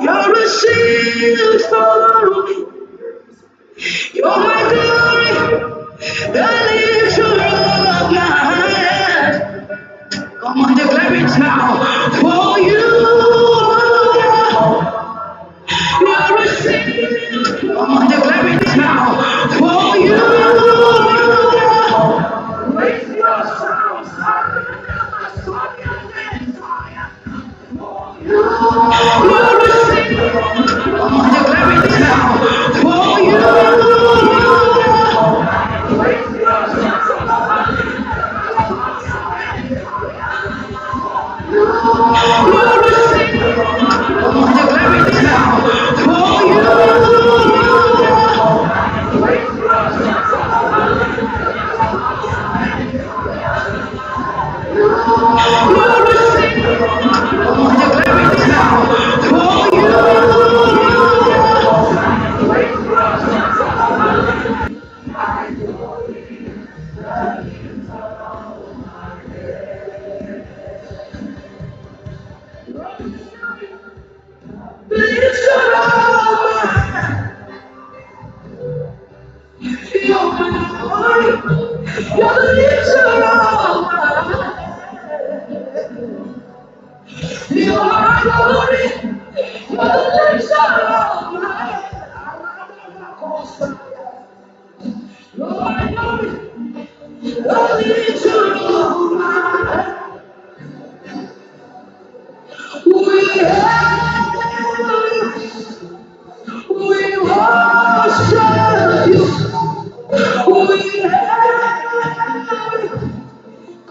You're a shield for me. You're my glory, the lifter of my head. Come on, declare it now. For you, you're a shield. Come on, declare it now. For you, raise your sound. You're a shield. Come on, declare it now. For you, raise your sound.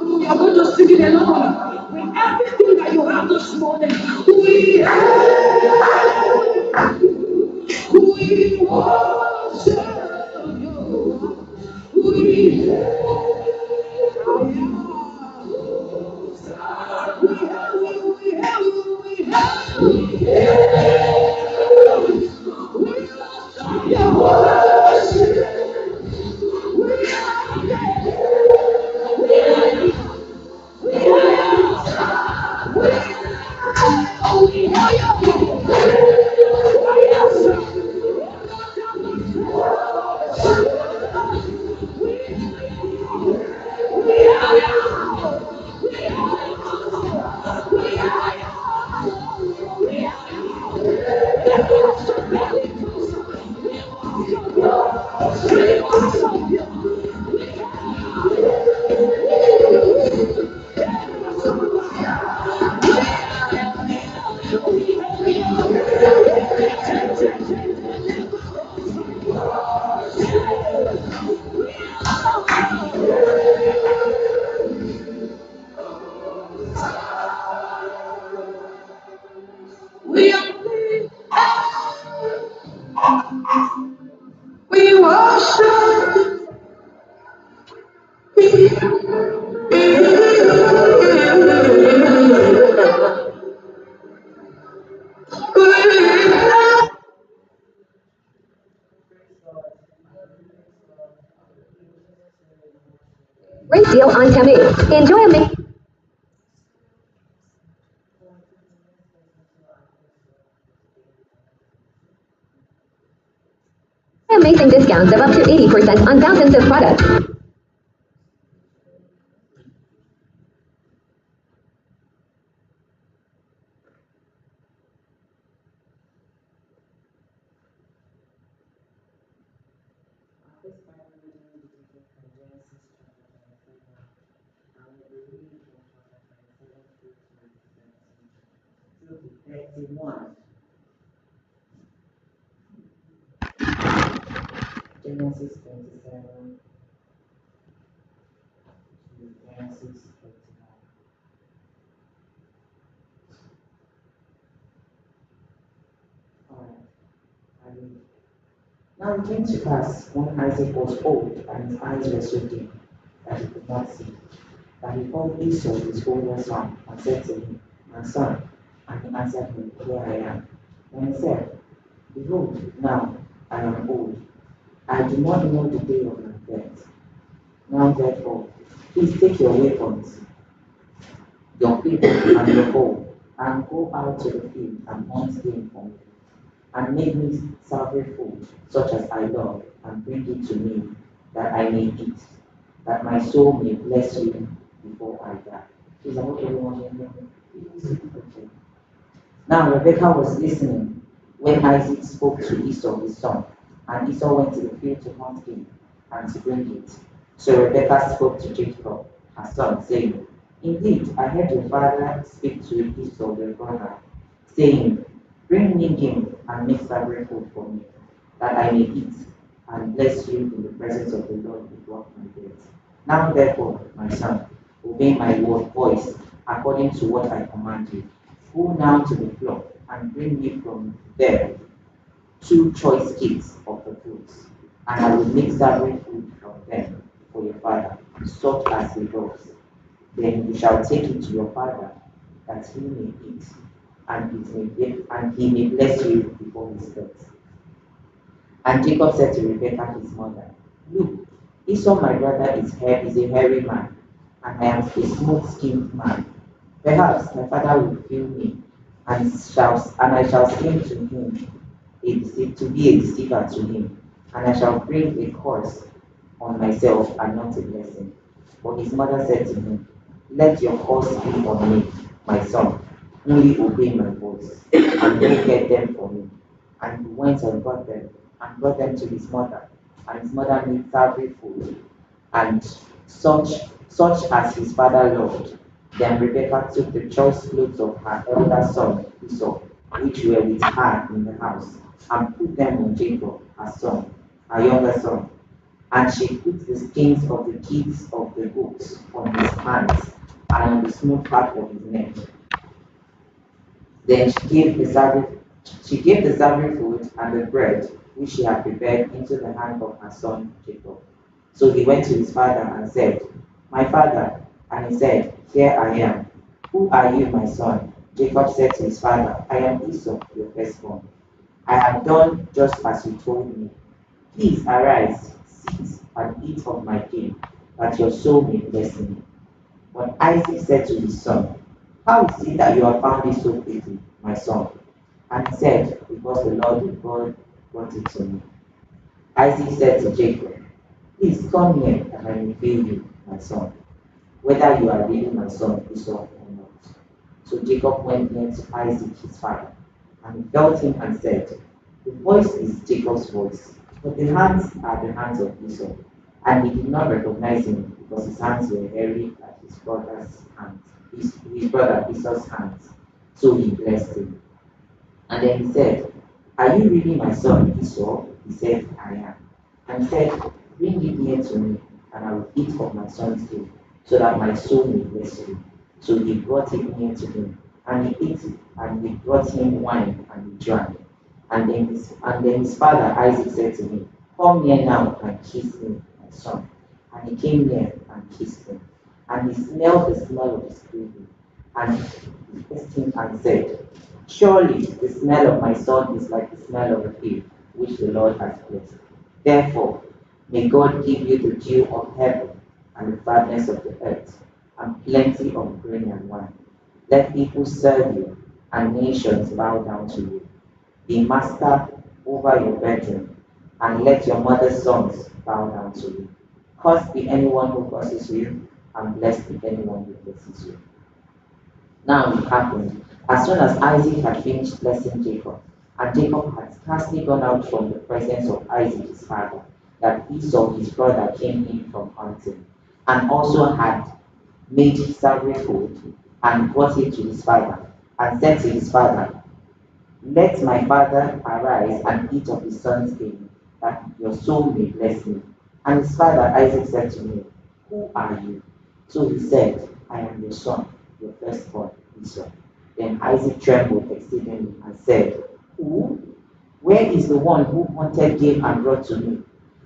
We are going to sing it along with everything that you have this morning. We worship you. We worship. Great deal on Temu. Enjoy amazing discounts of up to 80% on thousands of products. Genesis 27 to Genesis 29. Alright, I read. Now it came to pass when Isaac was old and his eyes were so dim that he could not see, that he called Esau his older son and said to him, My son. And he answered him, Here I am. And he said, Behold, now I am old. I do not know the day of my death. Now therefore, please take your weapons, your quiver and your bow. and go out to the field and hunt game for me, and make me savory food, such as I love, and bring it to me, that I may eat, that my soul may bless you before I die. Is that what everyone is? Okay. Now Rebekah was listening when Isaac spoke to Esau his son, and Esau went to the field to hunt him and to bring it. So Rebekah spoke to Jacob, her son, saying, Indeed, I heard your father speak to Esau your brother, saying, Bring me game and make savory food for me, that I may eat, and bless you in the presence of the Lord before my death. Now therefore, my son, obey my voice according to what I command you. Go now to the flock and bring me from there 2 choice cakes of the fruits, and I will make savory food from them for your father, such as he loves. Then you shall take it to your father, that he may eat, and he may bless you before his death. And Jacob said to Rebekah his mother, Look, Esau my brother is a hairy man, and I am a smooth-skinned man. Perhaps my father will kill me, and I shall seem to him to be a deceiver to him, and I shall bring a curse on myself and not a blessing. But his mother said to him, Let your curse be on me, my son. Only obey my voice, and go get them for me. And he went and got them, and brought them to his mother. And his mother made savory food, and such as his father loved. Then Rebekah took the choice clothes of her elder son Esau, which were with her in the house, and put them on Jacob, her son, her younger son. And she put the skins of the kids of the goats on his hands and on the smooth part of his neck. Then she gave the savory food and the bread which she had prepared into the hand of her son Jacob. So he went to his father and said, My father. And he said, Here I am. Who are you, my son? Jacob said to his father, I am Esau, your firstborn. I have done just as you told me. Please arise, sit, and eat of my cake, that your soul may bless me. But Isaac said to his son, How is it that you have found it so quickly, my son? And he said, Because the Lord your God brought it to me. Isaac said to Jacob, Please come here, that I may feel you, my son, whether you are really my son Esau or not. So Jacob went near to Isaac his father, and he felt him and said, The voice is Jacob's voice, but the hands are the hands of Esau. And he did not recognize him, because his hands were hairy like his brother's hands, his brother Esau's hands. So he blessed him. And then he said, Are you really my son Esau? He said, I am. And he said, Bring it near to me, and I will eat of my son's food, so that my soul may bless you. So he brought it near to him, and he ate it, and he brought him wine, and he drank. And then his father Isaac said to him, Come near now and kiss me, my son. And he came near and kissed him. And he smelled the smell of his clothing. And he kissed him and said, Surely the smell of my son is like the smell of a field, which the Lord has blessed. Therefore, may God give you the dew of heaven and the fatness of the earth, and plenty of grain and wine. Let people serve you, and nations bow down to you. Be master over your brethren, and let your mother's sons bow down to you. Cursed be anyone who curses you, and blessed be anyone who blesses you. Now it happened, as soon as Isaac had finished blessing Jacob, and Jacob had scarcely gone out from the presence of Isaac his father, that Esau his brother came in from hunting, and also had made savory food, and brought it to his father, and said to his father, Let my father arise and eat of his son's game, that your soul may bless me. And his father Isaac said to him, Who are you? So he said, I am your son, your firstborn, Esau. Then Isaac trembled exceedingly and said, Who? Where is the one who hunted game and brought to me?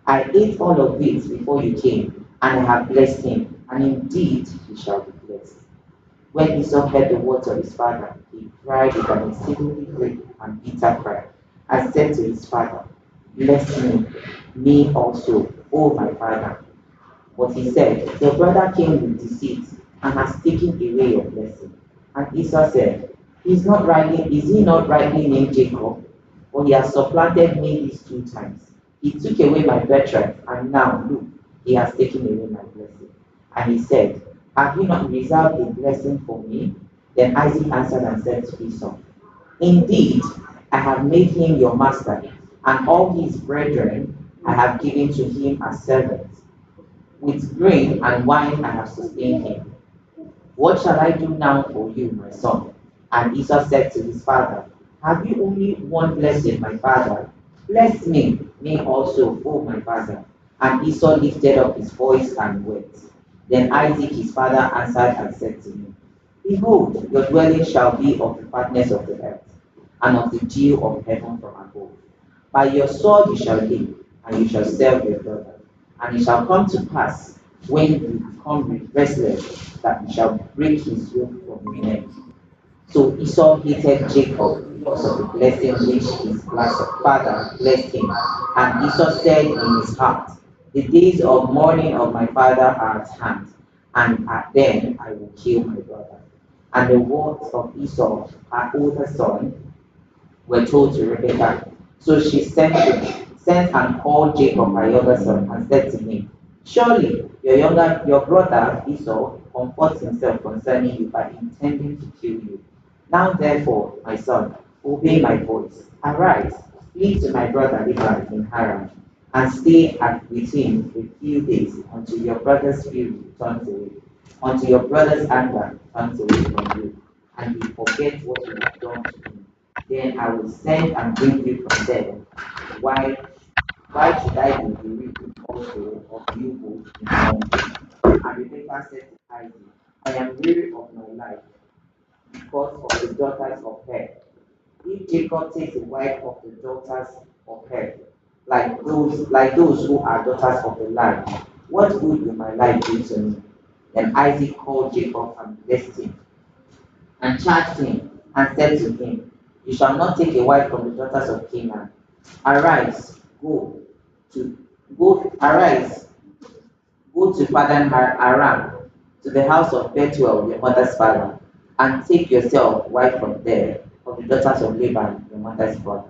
I ate all of it before you came, and I have blessed him, and indeed he shall be blessed. When Esau heard the words of his father, he cried with an exceedingly great and bitter cry, and said to his father, Bless me also, O my father. But he said, Your brother came with deceit, and has taken away your blessing. And Esau said, Is he not rightly named Jacob? For he has supplanted me these two times. He took away my birthright, and now, look, he has taken away my blessing. And he said, have you not reserved a blessing for me? Then Isaac answered and said to Esau, indeed, I have made him your master, and all his brethren I have given to him as servants. With grain and wine I have sustained him. What shall I do now for you, my son? And Esau said to his father, have you only one blessing, my father? Bless me also, O my father. And Esau lifted up his voice and wept. Then Isaac his father answered and said to him, behold, your dwelling shall be of the fatness of the earth, and of the dew of heaven from above. By your sword you shall live, and you shall serve your brother. And it shall come to pass, when you become restless, that you shall break his yoke from your neck. So Esau hated Jacob because of the blessing which his father blessed him. And Esau said in his heart, the days of mourning of my father are at hand, and then I will kill my brother. And the words of Esau, her older son, were told to Rebekah. So she sent and called Jacob, her younger son, and said to him, surely your brother Esau comforts himself concerning you by intending to kill you. Now therefore, my son, obey my voice. Arise, flee to my brother Laban in Haran, and stay with him a few days until your brother's fury turns away, until your brother's anger turns away from you, and you forget what you have done to him. Then I will send and bring you from there. Why, why should I be bereaved also of you both in one day? And Rebekah said to Isaac, I am weary of my life because of the daughters of Heth. If Jacob takes a wife of the daughters of Heth, like those who are daughters of the land, what good will my life be to me? Then Isaac called Jacob and blessed him, and charged him, and said to him, you shall not take a wife from the daughters of Canaan. Arise, to arise, go to Padan Aram, to the house of Bethuel, your mother's father, and take yourself wife from there, of the daughters of Laban, your mother's brother.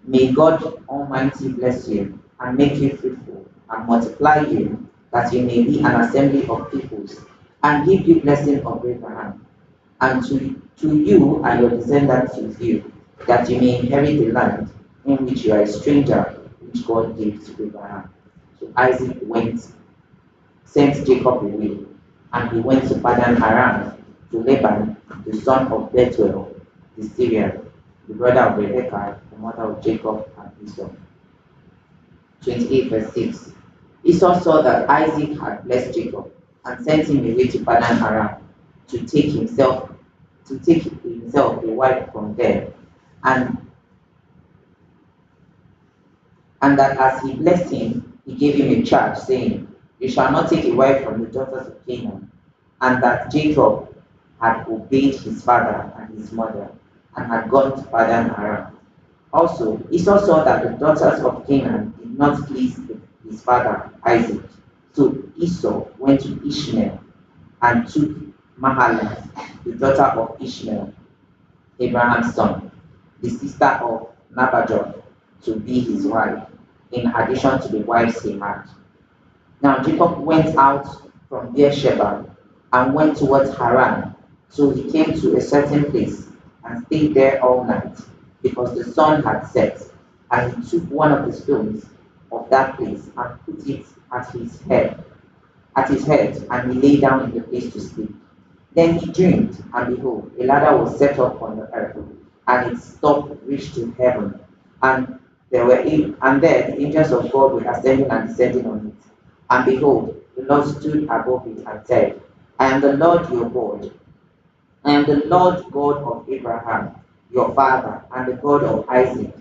May God Almighty bless you, and make you fruitful, and multiply you, that you may be an assembly of peoples, and give you blessing of Abraham, and to you and your descendants with you, that you may inherit the land in which you are a stranger, which God gave to Abraham. So Isaac sent Jacob away, and he went to Padan Aram to Laban, the son of Bethuel, the Syrian, the brother of Rebekah, the mother of Jacob and Esau. 28 verse 6. Esau saw that Isaac had blessed Jacob, and sent him away to Padan Aram to take himself a wife from there, and that as he blessed him, he gave him a charge, saying, you shall not take a wife from the daughters of Canaan, and that Jacob had obeyed his father and his mother, and had gone to Padan Aram. Also, Esau saw that the daughters of Canaan did not please his father Isaac. So Esau went to Ishmael and took Mahalath, the daughter of Ishmael, Abraham's son, the sister of Nabajoth, to be his wife, in addition to the wives he had. Now Jacob went out from Beersheba and went towards Haran. So he came to a certain place and stayed there all night, because the sun had set. And he took one of the stones of that place and put it at his head, and he lay down in the place to sleep. Then he dreamed, and behold, a ladder was set up on the earth, and its top reached to heaven. And there the angels of God were ascending and descending on it. And behold, the Lord stood above it and said, I am the Lord your God. I am the Lord God of Abraham, your father, and the God of Isaac.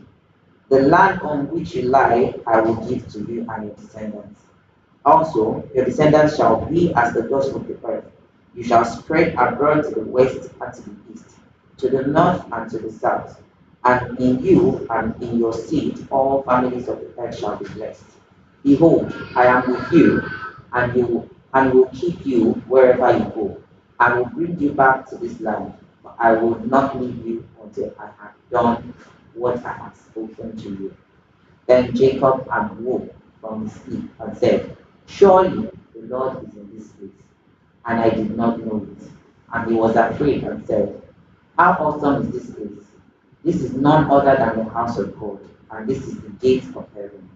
The land on which you lie, I will give to you and your descendants. Also, your descendants shall be as the dust of the earth. You shall spread abroad to the west and to the east, to the north and to the south. And in you and in your seed all families of the earth shall be blessed. Behold, I am with you, and will keep you wherever you go, and will bring you back to this land. I will not leave you until I have done what I have spoken to you. Then Jacob awoke from his sleep and said, Surely the Lord is in this place, and I did not know it. And he was afraid and said, How awesome is this place! This is none other than the house of God, and this is the gate of heaven.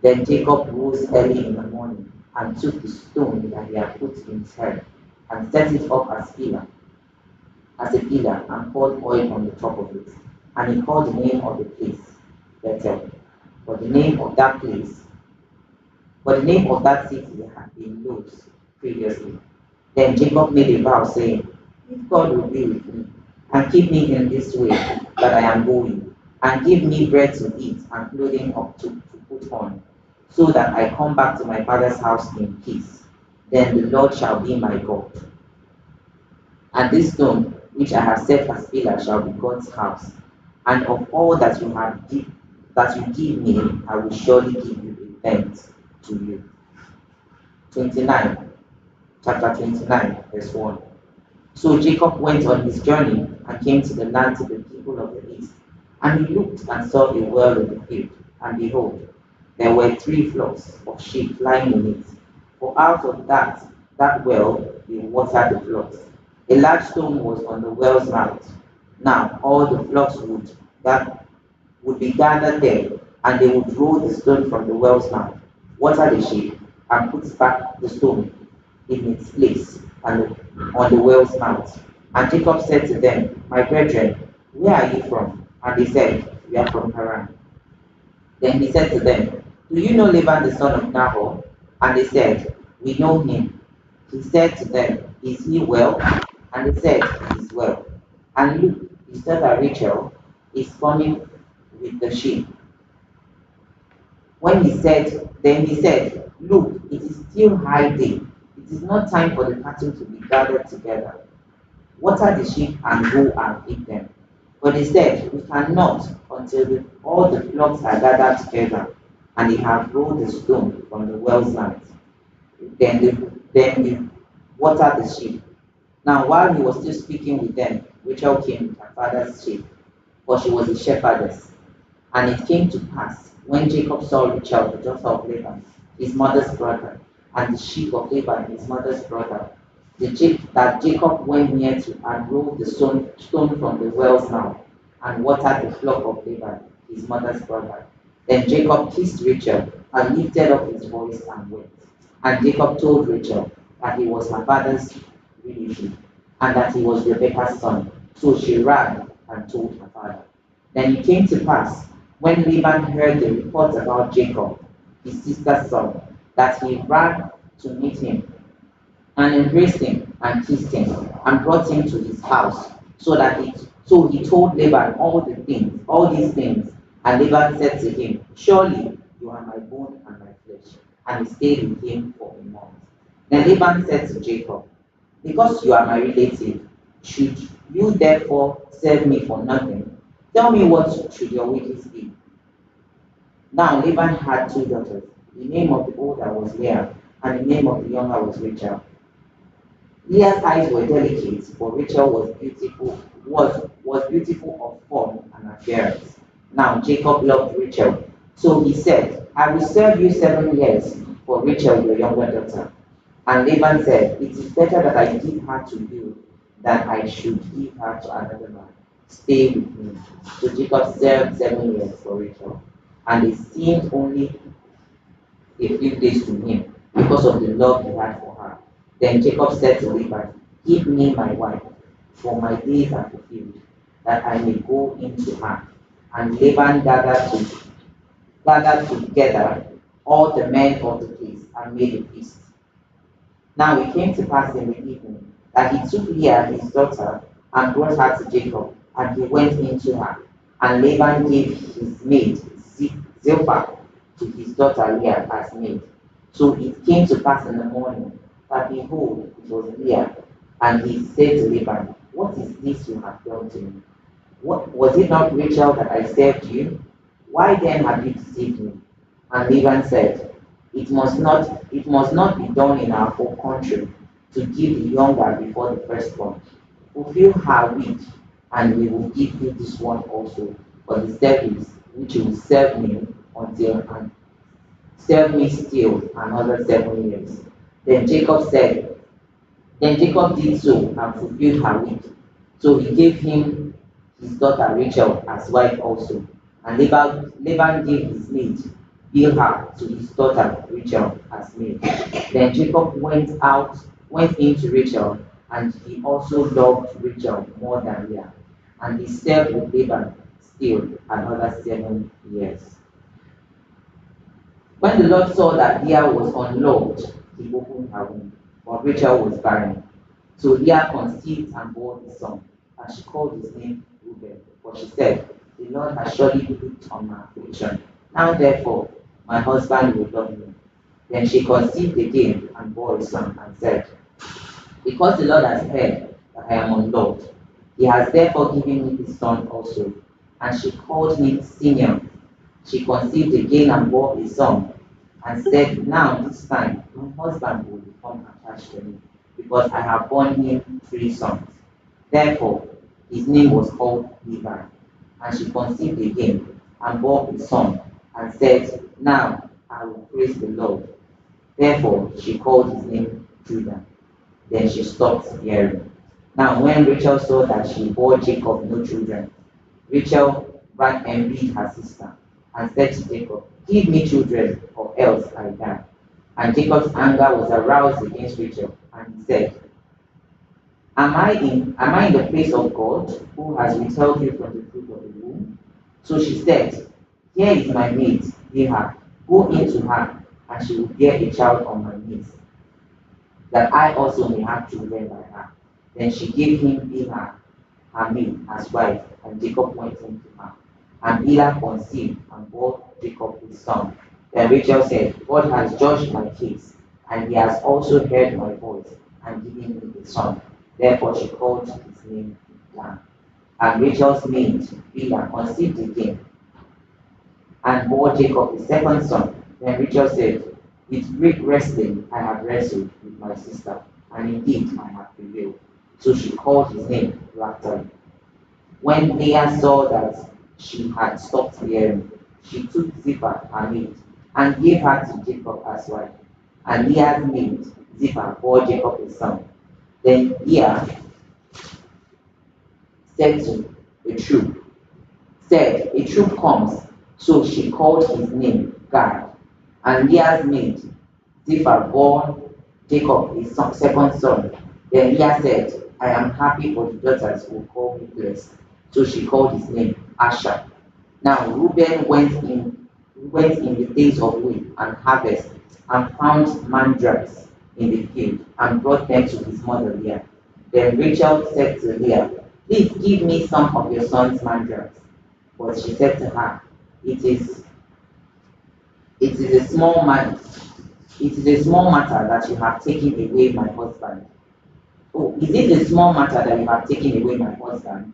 Then Jacob rose early in the morning and took the stone that he had put in his head and set it up as a pillar, and poured oil on the top of it. And he called the name of the place Bethel. For the name of that place, for the name of that city had been Luz previously. Then Jacob made a vow, saying, If God will be with me, and keep me in this way that I am going, and give me bread to eat and clothing up to put on, so that I come back to my father's house in peace, then the Lord shall be my God. And this stone which I have set as pillar shall be God's house. And of all that that you give me, I will surely give you a tenth to you. 29, chapter 29, verse 1. So Jacob went on his journey and came to the land of the people of the east. And he looked and saw a well in the field, and behold, there were 3 flocks of sheep lying in it. For out of that well he watered the flocks. A large stone was on the well's mouth. Now all the flocks would be gathered there, and they would roll the stone from the well's mouth, water the sheep, and put back the stone in its place and on the well's mouth. And Jacob said to them, My brethren, where are you from? And they said, We are from Haran. Then he said to them, Do you know Laban the son of Nahor? And they said, We know him. He said to them, Is he well? And they said, He is well. And look, his daughter Rachel is coming with the sheep. Then he said, Look, it is still high day. It is not time for the cattle to be gathered together. Water the sheep and go and feed them. But they said, We cannot until all the flocks are gathered together, and they have rolled the stone from the well's mouth. Then we water the sheep. Now while he was still speaking with them, Rachel came with her father's sheep, for she was a shepherdess. And it came to pass, when Jacob saw Rachel, the daughter of Laban, his mother's brother, and the sheep of Laban, his mother's brother, that Jacob went near to and rolled the stone from the well's mouth, and watered the flock of Laban, his mother's brother. Then Jacob kissed Rachel, and lifted up his voice and wept. And Jacob told Rachel that he was her father's relative, and that he was Rebekah's son. So she ran and told her father. Then it came to pass, when Laban heard the report about Jacob, his sister's son, that he ran to meet him, and embraced him, and kissed him, and brought him to his house. So he told Laban all these things. And Laban said to him, Surely you are my bone and my flesh. And he stayed with him for a month. Then Laban said to Jacob, Because you are my relative, should you therefore serve me for nothing? Tell me, what should your wages be? Now Laban had 2 daughters. The name of the older was Leah, and the name of the younger was Rachel. Leah's eyes were delicate, but Rachel was beautiful of form and appearance. Now Jacob loved Rachel, so he said, I will serve you 7 years for Rachel, your younger daughter. And Laban said, It is better that I give her to you than I should give her to another man. Stay with me. So Jacob served 7 years for Rachel, and it seemed only a few days to him because of the love he had for her. Then Jacob said to Laban, Give me my wife, for my days are fulfilled, that I may go into her. And Laban gathered together all the men of the place and made a feast. Now it came to pass in the evening that he took Leah his daughter and brought her to Jacob, and he went into her. And Laban gave his maid Zilpah to his daughter Leah as maid. So it came to pass in the morning that behold, it was Leah. And he said to Laban, What is this you have done to me? Was it not Rachel that I served you? Why then have you deceived me? And Laban said, It must not be done in our whole country to give the younger before the firstborn. fulfill her wish, and we will give you this one also for the service which you will serve me until and serve me still another 7 years. Then Jacob said, then Jacob did so and fulfilled her wish. So he gave him his daughter Rachel as wife also. And Laban gave his maid Bilhah to his daughter Rachel as maid. Then Jacob went in to Rachel, and he also loved Rachel more than Leah. And he served with Laban still another 7 years. When the Lord saw that Leah was unloved, he opened her womb, but Rachel was barren. So Leah conceived and bore a son, and she called his name Reuben. For she said, the Lord has surely looked on my affliction. Now therefore, my husband will love me. Then she conceived again and bore a son, and said, because the Lord has heard that I am unloved, he has therefore given me this son also. And she called him Simeon. She conceived again and bore a son, and said, now this time my husband will become attached to me, because I have borne him 3 sons. Therefore his name was called Levi. And she conceived again and bore a son, and said, now I will praise the Lord. Therefore she called his name Judah. Then she stopped bearing. Now when Rachel saw that she bore Jacob no children, Rachel ran envied her sister, and said to Jacob, give me children, or else I die. And Jacob's anger was aroused against Rachel, and he said, Am I in the place of God, who has withheld you from the fruit of the womb? So she said, here is my maid, Bilhah. Go into her, and she will bear a child on my knees, that I also may have children by her. Then she gave him Bilhah, her maid, as wife, and Jacob went into her. And Bilhah conceived and bore Jacob his son. Then Rachel said, God has judged my case, and he has also heard my voice, and given me a son. Therefore she called his name Dan. And Rachel's maid, Bilhah, conceived again, and bore Jacob a second son. Then Rachel said, with great wrestling I have wrestled with my sister, and indeed I have prevailed. So she called his name Rachel. When Leah saw that she had stopped bearing, she took Zipporah, her maid, and gave her to Jacob as wife. And Leah's maid, Zipporah, bore Jacob a son. Then Leah said to the troop, a troop comes. So she called his name Gad. And Leah's maid, Zipporah, bore Jacob his second son. Then Leah said, I am happy for the daughters who call me blessed. So she called his name Asher. Now Reuben went in the days of wheat and harvest, and found mandrakes in the field, and brought them to his mother Leah. Then Rachel said to Leah, please give me some of your son's mandrakes. But she said to her, it is a small matter. It is a small matter that you have taken away my husband. Oh, is it a small matter that you have taken away my husband?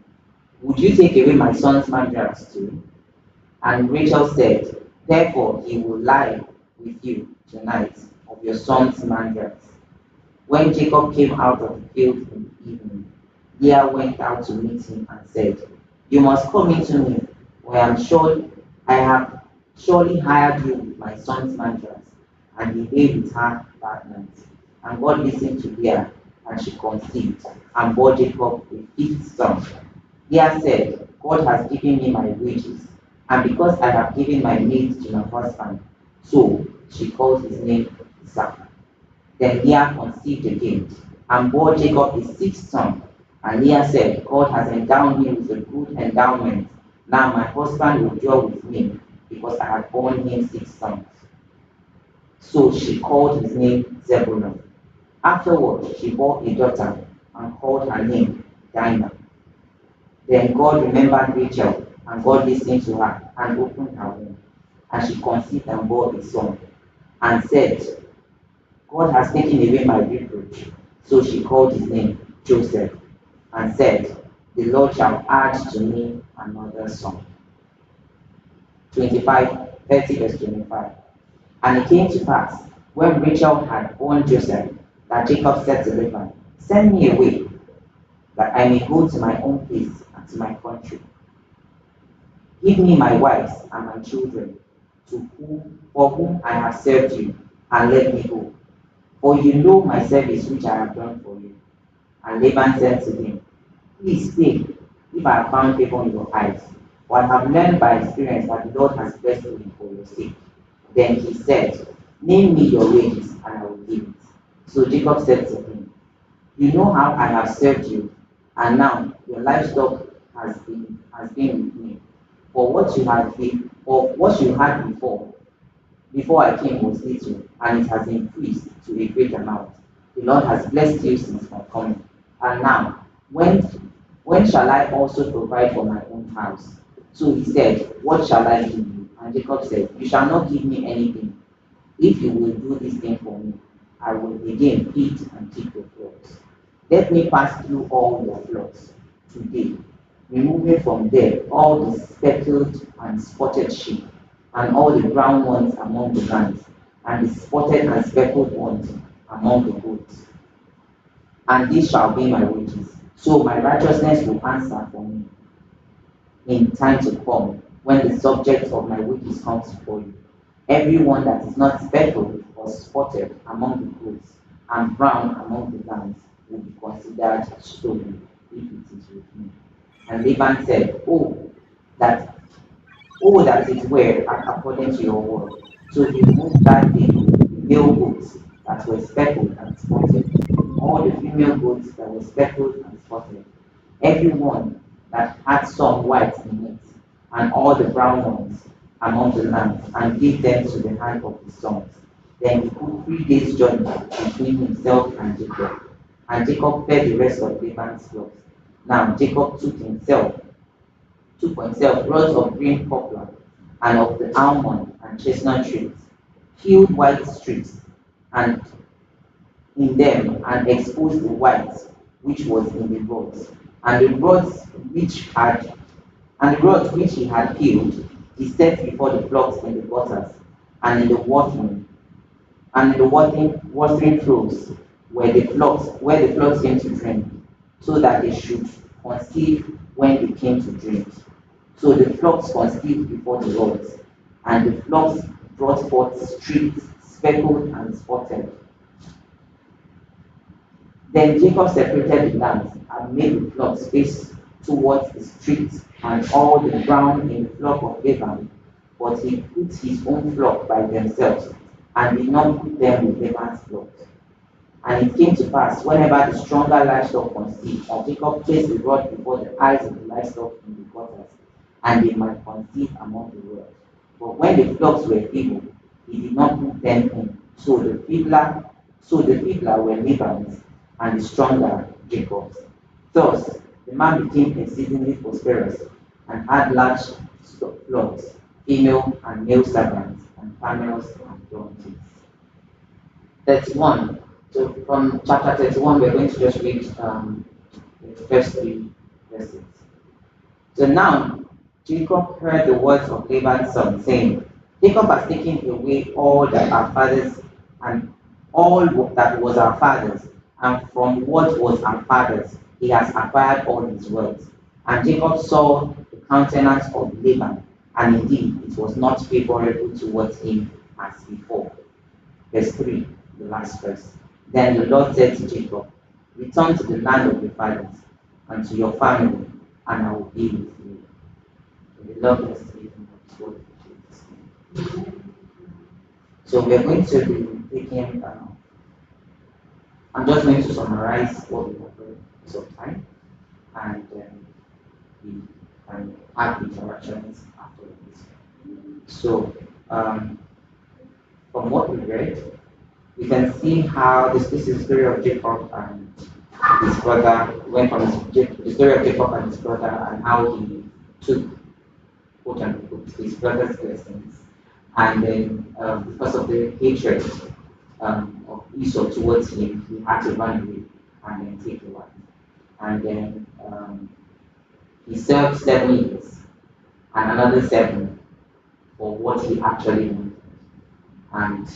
Would you take away my son's mandrakes too? And Rachel said, therefore he will lie with you tonight of your son's mandrakes. When Jacob came out of the field in the evening, Leah went out to meet him and said, you must come into me, for I have surely hired you with my son's mandrakes. And he lay with her that night. And God listened to Leah, and she conceived, and bore Jacob a 5th son. Leah said, God has given me my wages, and because I have given my maid to my husband, so she called his name Isaac. Then Leah conceived again, and bore Jacob a 6th son. And Leah said, God has endowed me with a good endowment. Now my husband will dwell with me, because I have borne him 6 sons. So she called his name Zebulun. Afterward, she bore a daughter, and called her name Dinah. Then God remembered Rachel, and God listened to her, and opened her womb. And she conceived and bore a son, and said, God has taken away my reproach. So she called his name Joseph, and said, the Lord shall add to me another son. 30 verse 25. And it came to pass, when Rachel had born Joseph, that Jacob said to Laban, send me away, that I may go to my own place and to my country. Give me my wives and my children, for whom I have served you, and let me go. For you know my service which I have done for you. And Laban said to him, Please stay, if I have found favor in your eyes. For I have learned by experience that the Lord has blessed me for your sake. Then he said, Name me your wages, and I will give it. So Jacob said to him, You know how I have served you, and now your livestock has been with me. For what you had before I came was little, and it has increased to a great amount. The Lord has blessed you since my coming. And now, when shall I also provide for my own house? So he said, What shall I give you? And Jacob said, You shall not give me anything. If you will do this thing for me, I will again feed and keep your flocks. Let me pass through all your flocks today, removing from there all the speckled and spotted sheep, and all the brown ones among the lambs, and the spotted and speckled ones among the goats. And this shall be my wages. So my righteousness will answer for me in time to come, when the subject of my wages comes before you. Everyone that is not speckled or spotted among the goats, and brown among the lambs, will be considered stolen if it is with me. And Laban said, that it were according to your word. So he removed that day the male goats that were speckled and spotted, all the female goats that were speckled and spotted, every one that had some white in it, and all the brown ones among the lambs, and gave them to the hand of his sons. Then he put 3 days' journey between himself and Jacob. And Jacob fed the rest of Laban's flocks. Now Jacob took for himself rods of green poplar, and of the almond and chestnut trees, peeled white strips, and in them, and exposed the white which was in the rods, and the rods which he had peeled, he set before the flocks in the gutters, and in the watering troughs, where the flocks came to drink, so that they should conceive when they came to drink. So the flocks conceived before the rods, and the flocks brought forth streaks, speckled and spotted. Then Jacob separated the lambs and made the flocks face towards the streets, and all the brown in the flock of Laban, but he put his own flock by themselves, and did not put them with Laban's flock. And it came to pass, whenever the stronger livestock conceived, that Jacob placed the rod before the eyes of the livestock in the gutters, and they might conceive among the rods. But when the flocks were feeble, he did not put them in. So the feebler were Laban's, and the stronger Jacob's. Thus the man became exceedingly prosperous, and had large flocks, female and male servants, and camels and donkeys. 31. So from chapter 31, we're going to just read the first 3 verses. So now Jacob heard the words of Laban's son, saying, Jacob has taken away all that our fathers, and all that was our fathers, and from what was our fathers, he has acquired all his wealth. And Jacob saw the countenance of Laban, and indeed it was not favorable towards him as before. Verse 3, the last verse. Then the Lord said to Jacob, Return to the land of your fathers, and to your family, and I will be with you. The Lord bless you in His word. So we are going to be taking, I'm just going to summarize what we have read some time, and we can have interactions after this. So from what we read, we can see how this is the story of Jacob and his brother, went from the story of Jacob and his brother, and how he took, quote unquote, his brother's blessings, and then because of the hatred of Esau towards him, he had to run away and then take the wife. And then he served 7 years and another 7 for what he actually wanted. And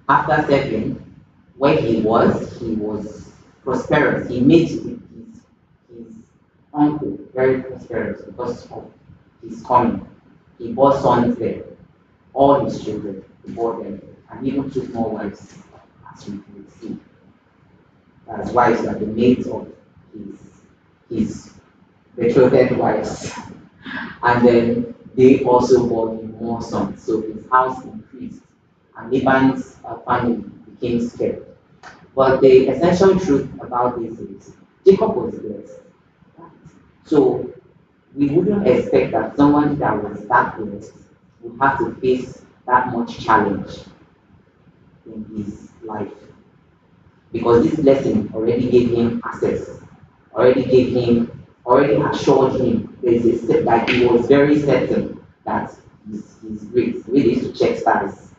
after serving, where he was prosperous. He made his uncle, very prosperous because of his coming. He bought sons there, all his children, he bought them, and even took more wives, as we can see, as wives like the maids of his his betrothed wives. And then they also bore him more sons. So his house increased, and Laban's family became scared. But the essential truth about this is Jacob was blessed. So we wouldn't expect that someone that was that blessed would have to face that much challenge in his life. Because this blessing already gave him access, already assured him there's a step that he was very certain that he's great. We used to check stars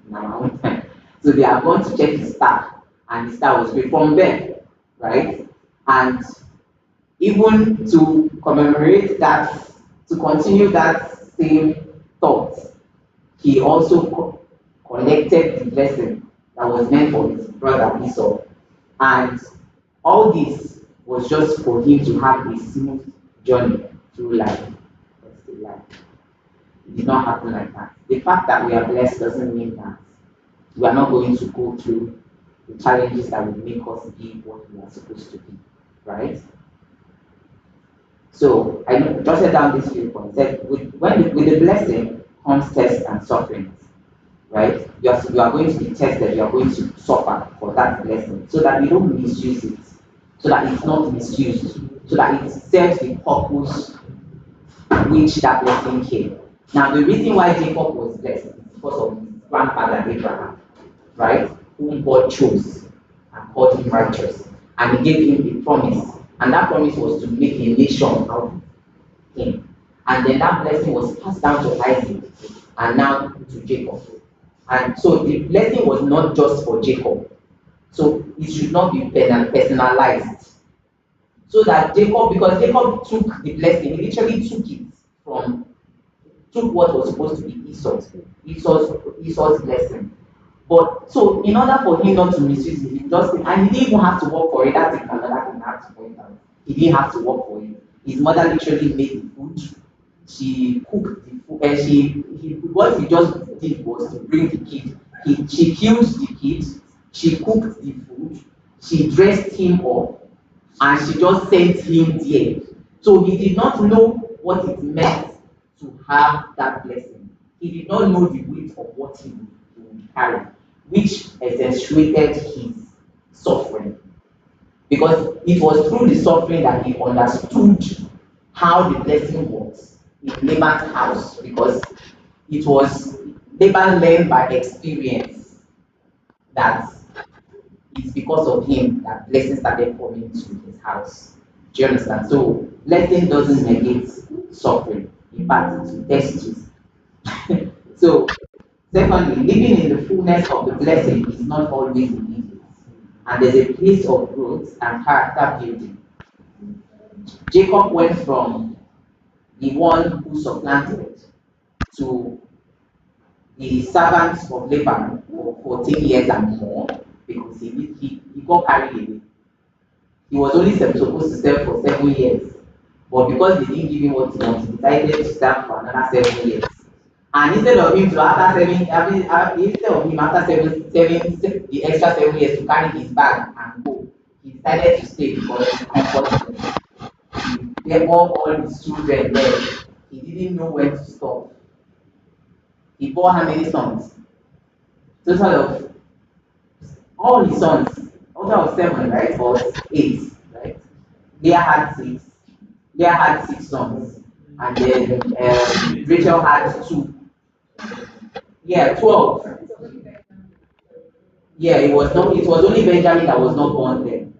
in our own time. So they are going to check his star, and his star was great from there, right? And even to commemorate that, to continue that same thought, he also collected the blessing that was meant for his brother Esau. And all this was just for him to have a smooth journey through life. That's the life. It did not happen like that. The fact that we are blessed doesn't mean that we are not going to go through the challenges that will make us be what we are supposed to be, right? So I jotted down these few points. That with the blessing comes tests and sufferings, right? You are going to be tested, you are going to suffer for that blessing so that you don't misuse it, so that it's not misused, so that it serves the purpose which that blessing came. Now, the reason why Jacob was blessed is because of his grandfather Abraham, right? Whom God chose and called him righteous. And he gave him a promise. And that promise was to make a nation out of him. And then that blessing was passed down to Isaac and now to Jacob. And so the blessing was not just for Jacob. So it should not be personalized. So that Jacob, because Jacob took the blessing, he literally took what was supposed to be Esau's blessing. But so in order for him not to misuse it, and he didn't even have to work for it. That's another thing I have to point out. He didn't have to work for it. His mother literally made the food. She cooked the food, and what he just did was to bring the kid. She killed the kid. She cooked the food. She dressed him up, and she just sent him there. So he did not know what it meant to have that blessing. He did not know the weight of what he would carry, which accentuated his suffering. Because it was through the suffering that he understood how the blessing works in Laban's house, because it was Laban learned by experience that it's because of him that blessings started coming to his house. Do you understand? So blessing doesn't negate suffering. In fact, it tests you. So secondly, living in the fullness of the blessing is not always immediate, and there's a place of growth and character building. Jacob went from the one who supplanted to the servant of Laban for 14 years and more because he got carried away. He was only supposed to serve for 7 years, but because they didn't give him what he wanted, he decided to serve for another 7 years. And instead of him the extra 7 years to carry his bag and go, he decided to stay because he comforted them. He bore all his children there. He didn't know when to stop. He bore how many sons? Total of all his sons, total of 7, right? Or 8, right? Leah had 6. Leah had 6 sons, and then Rachel had 2. Yeah, 12. Yeah, it was not. It was only Benjamin that was not born then.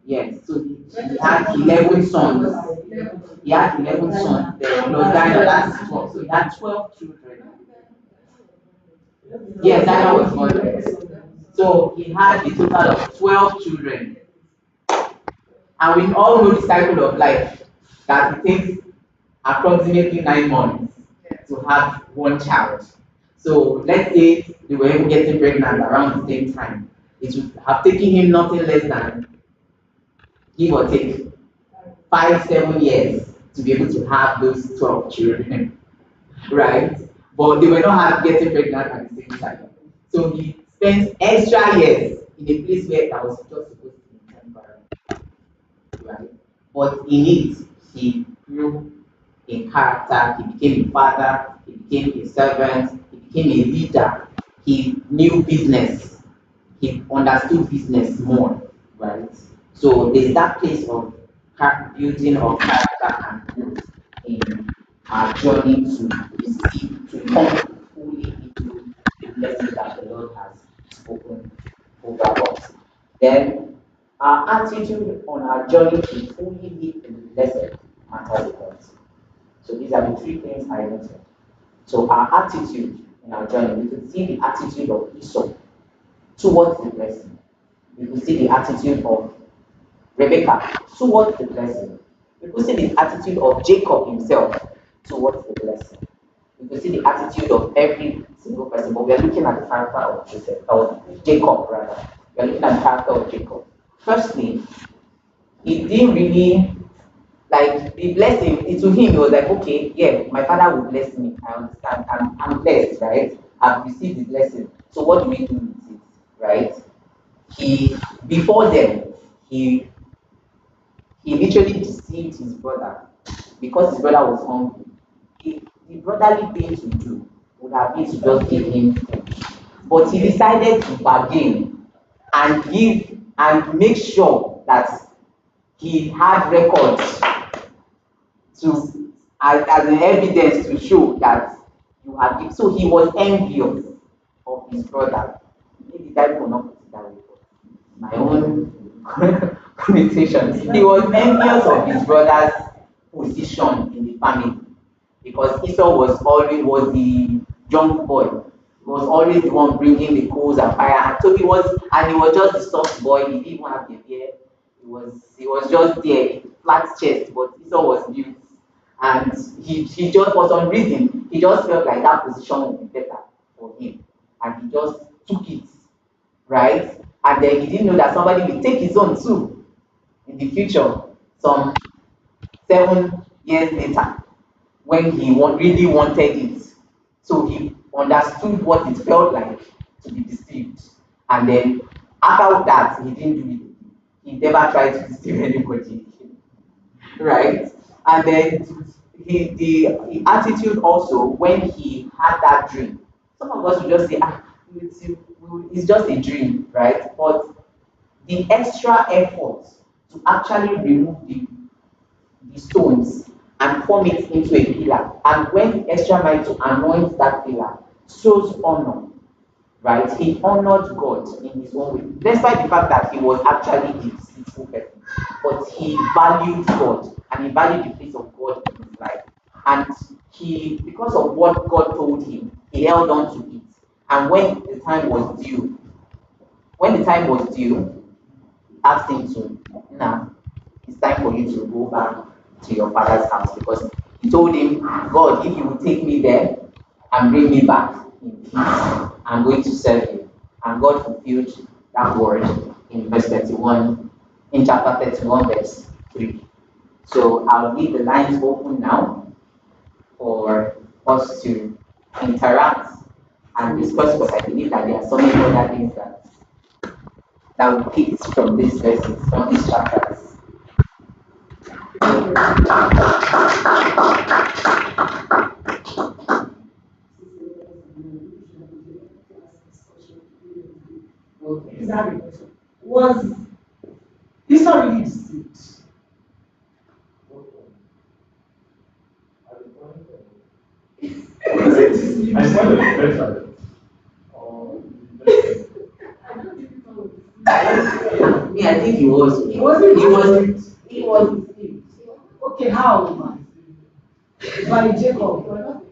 Yes, so he had 11 sons. He had 11 sons. Then plus Dinah, that's 12. So he had 12 children. Yes, Dinah was born then. So he had a total of 12 children. And we all know the cycle of life that it takes approximately 9 months to have one child. So let's say they were even getting pregnant around the same time. It would have taken him nothing less than, give or take, 5, 7 years to be able to have those 12 children, right? But they were not getting pregnant at the same time. So he spent extra years in a place where that was just supposed to be temporary, right? But in it, he grew in character, he became a father, he became a servant, he became a leader, he knew business, he understood business more, right? So there's that place of building of character and growth in our journey to receive, to come fully into the blessings that the Lord has spoken over us. Then our attitude on our journey to fully live in the blessed matters a lot. So these are the three things I noted. So our attitude in our journey, we could see the attitude of Esau towards the blessing. We could see the attitude of Rebecca towards the blessing. We could see the attitude of Jacob himself towards the blessing. We could see the attitude of every single person, but we are looking at the character of Joseph, or Jacob rather. We are looking at the character of Jacob. Firstly, he didn't really like the blessing. To him, it was like, okay, yeah, my father will bless me. I understand. I'm blessed, right? I've received the blessing. So what do we do with it, right? He before then, he he literally deceived his brother because his brother was hungry. The brotherly thing to do would have been to just give him food. But he decided to bargain and give and make sure that he had records to as an evidence to show that you have given. So he was envious of his brother. Maybe that will not put it that way, but my own connotations. He was envious of his brother's position in the family because Esau was the young boy. He was always the one bringing the coals and fire. And so he was just the soft boy. He didn't have the beard. He was just there, flat chest, but Esau was built. And he just for some reason he just felt like that position would be better for him. And he just took it, right? And then he didn't know that somebody will take his own too in the future, some 7 years later, when he really wanted it. So he understood what it felt like to be deceived. And then after that, he didn't do it. He never tried to deceive anybody. Right? And then the attitude also when he had that dream. Some of us will just say, it's just a dream, right? But the extra effort to actually remove the stones and form it into a pillar. And when the extra mile to anoint that pillar shows honor, right? He honored God in his own way, despite the fact that he was actually a deceitful person. But he valued God and he valued the place of God in his life. And because of what God told him, he held on to it. And when the time was due, he asked him to, now it's time for you to go back to your father's house because he told him, God, if you will take me there and bring me back in peace, I'm going to serve you. And God fulfilled that word in verse 31, in chapter 31, verse 3. So I'll leave the lines open now for us to interact and discuss because I believe that there are so many other things that we picked from these verses, from these chapters. Exactly. Was Esau really deceived? Was it deceived? I find it better. Me, I think he was. He wasn't. He was deceived. Okay, how? By Jacob.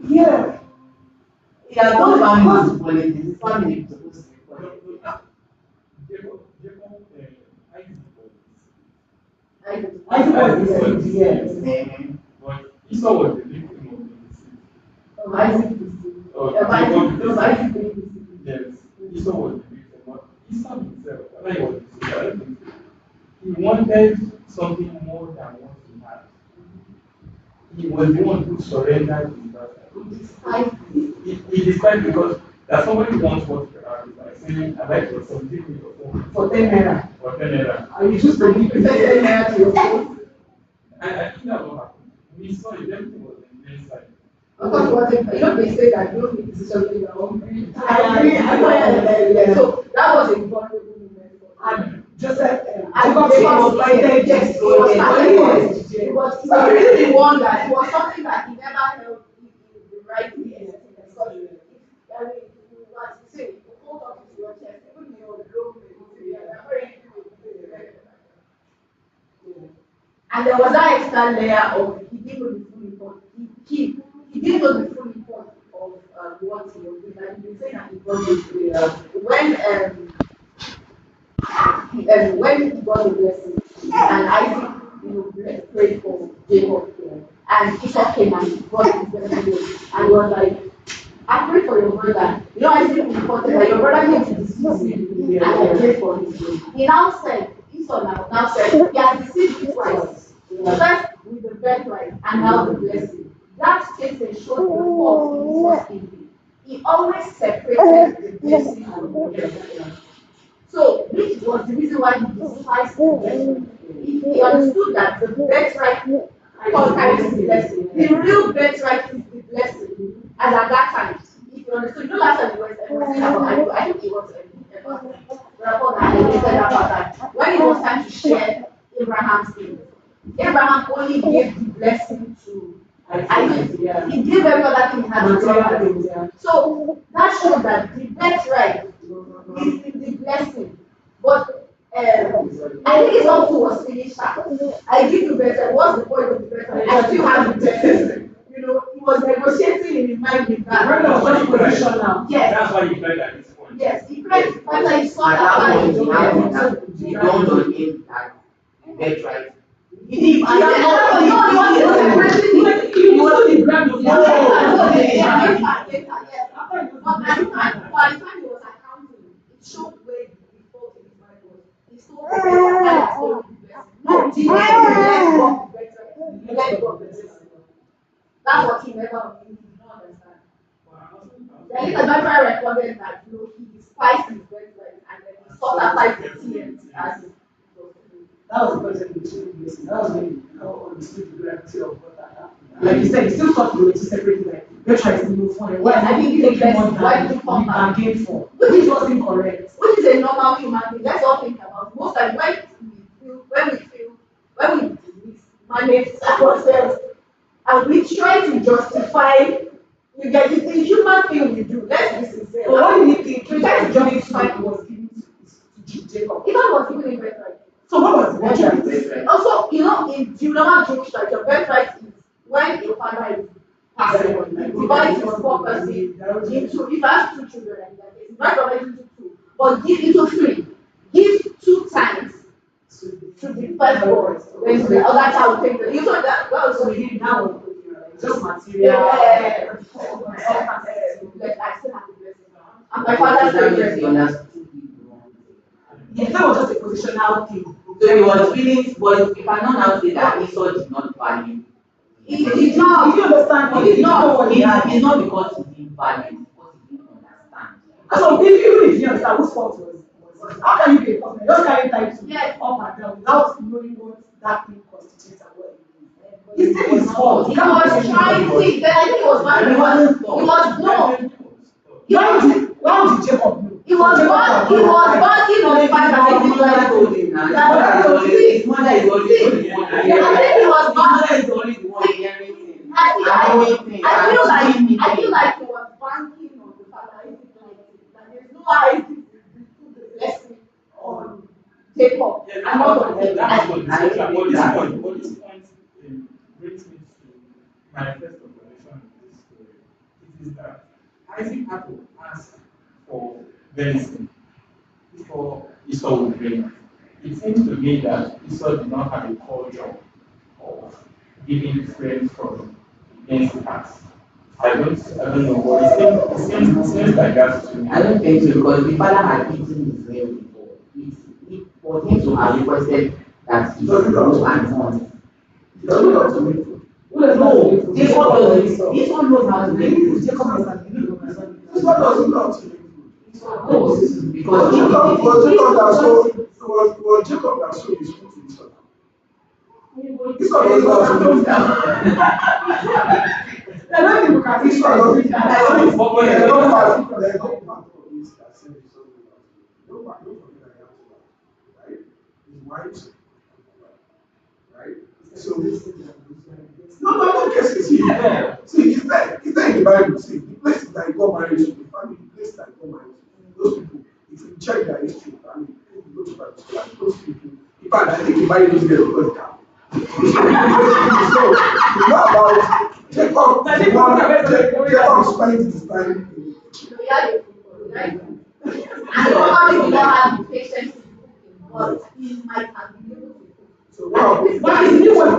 Yeah. Yeah, those families politics. His family is supposed to be politics. I was deceived, yes. But Esau was the victim of the deceit. Isaac deceived. Isaac deceived. Yes, Esau was the victim. But Esau himself, when he was deceived, I don't think so. He wanted something more than what he had. He was the one who surrendered his birthright. He described because that somebody wants what you have, it's like saying, I like your son, give me your phone. For 10 naira. For 10 naira. And you choose to give 10 naira to your phone. I think that's what happened. We saw it, everything was in plain sight. Because what if, they say that you don't make decisions when you're hungry. So that was a vulnerable moment for him. And Joseph, And Jacob invited yes, it was really the one that it was something that he never held in the right way. Because I mean, you what you say, you hold up to your chest, even your low and there was that extra layer of he didn't know the full import. He didn't know the full import of what he was doing. And he saying that he got this when he got the blessing, and Isaac, prayed for Jacob, and Esau came and he brought his blessing, and he was like, I prayed for your brother. Isaac reported that your brother came to deceive me, and I prayed for his good. He now said, Esau now said, he has deceived me twice. First with the birthright, and now the blessing. That statement shows the fault in Esau's thinking. He always separated the blessing from the blessing. So, which was the reason why he despised the blessing. He understood that the birthright carries the blessing. The real birthright is the blessing. As at that time, if you understood, last time he was saying about, I think he was that when it was time to share Abraham's thing, Abraham only gave the blessing to Isaac. He gave every other thing he had to Abraham. So that shows that the birthright is the blessing. But I think his uncle was finished. I give you better. What's the point of the birthright? I still have the blessing. He was negotiating in his mind with that. Just position now. Yes. That's why he cried at this point. Yes, he cried after he saw At that point, that. he dawned on him that the birthright. He He was the ground of But at the time he was accounting, it showed where the fault in his mind was. He stole the blessing. No, he let God be better. He let God be better. That's what he never did not understand. Then he never recorded that he despised his birthright and then he sought after his tears as that was the person who took the blessing. That was when he understood the gravity of what that happened. Like you said, he still thought we were two separate things. Like, you're trying to move forward. Yes, I think it's a blessing. Why do you come we back? bargained for? Which was incorrect. Which is a normal human being. Let's all think about it. Most times when we manage ourselves and we try to justify, you get it's a human thing we do. Let's be sincere. So what do you think? We try to justify was given to Jacob. Even was given in birthright. So what was the birthright? Also, in the normal Jewish culture, birthright is when your father is passing on. Divide his property into, if you have 2 children like that, it's not divided into 2, but give into 3. Give 2 times to the firstborn. Then the other child will take the. You saw that well, so we did now just material. Yeah. I still have the blessing. And my father's favorite. Yeah, that was just a positional thing. So he was feeling, but you cannot now say that Esau did not value. He did not. You understand? He did not. It's not because he didn't value, it's because he didn't understand. So even if you understand whose fault was how can you be a person? Just carry title up and down without knowing what that thing constitutes and what it is. He said his fault. He was trying to think. Then I think it was bad. He was no. Why did Jacob know? He was working on the fact that he didn't like told him now. His mother is always the one. I think he was His mother is always the one hearing him. I feel like he was banking on the fact that he didn't like it. That there's no how he could put the blessing on Jacob and not on him. That was the discussion. But this point brings me to my first observation in this story. It is that Isaac had to ask for venison before Esau would bring. It seems to me that Esau did not have a culture of giving friends from against us. I don't know, but it seems like that to me. I don't think so, because the father had eaten his meal before. For him to have requested that is Does it low not? and on. He doesn't know how to make food. No, Jacob doesn't. This one knows how to make food. This one doesn't know how to make food. No, because Was Jacob that sold his food to his son? This one doesn't know how to make food. I don't think we can This one doesn't know how to make food. There's no part of this that said it's something about it. No part, don't forget that he has to work, right? His wife's right? So no, I don't guess it's here. See, it's there in the Bible. See, the places that he got married to, the family, the places that he got married to, those people, if you check their history, I mean, if you go to Bible school, like, those people, in fact, I think he married those girls because they can. So, it's not about Jacob. Jacob spent his time in probably did not have the patience, but he might have been able to. so wow. But it's new one.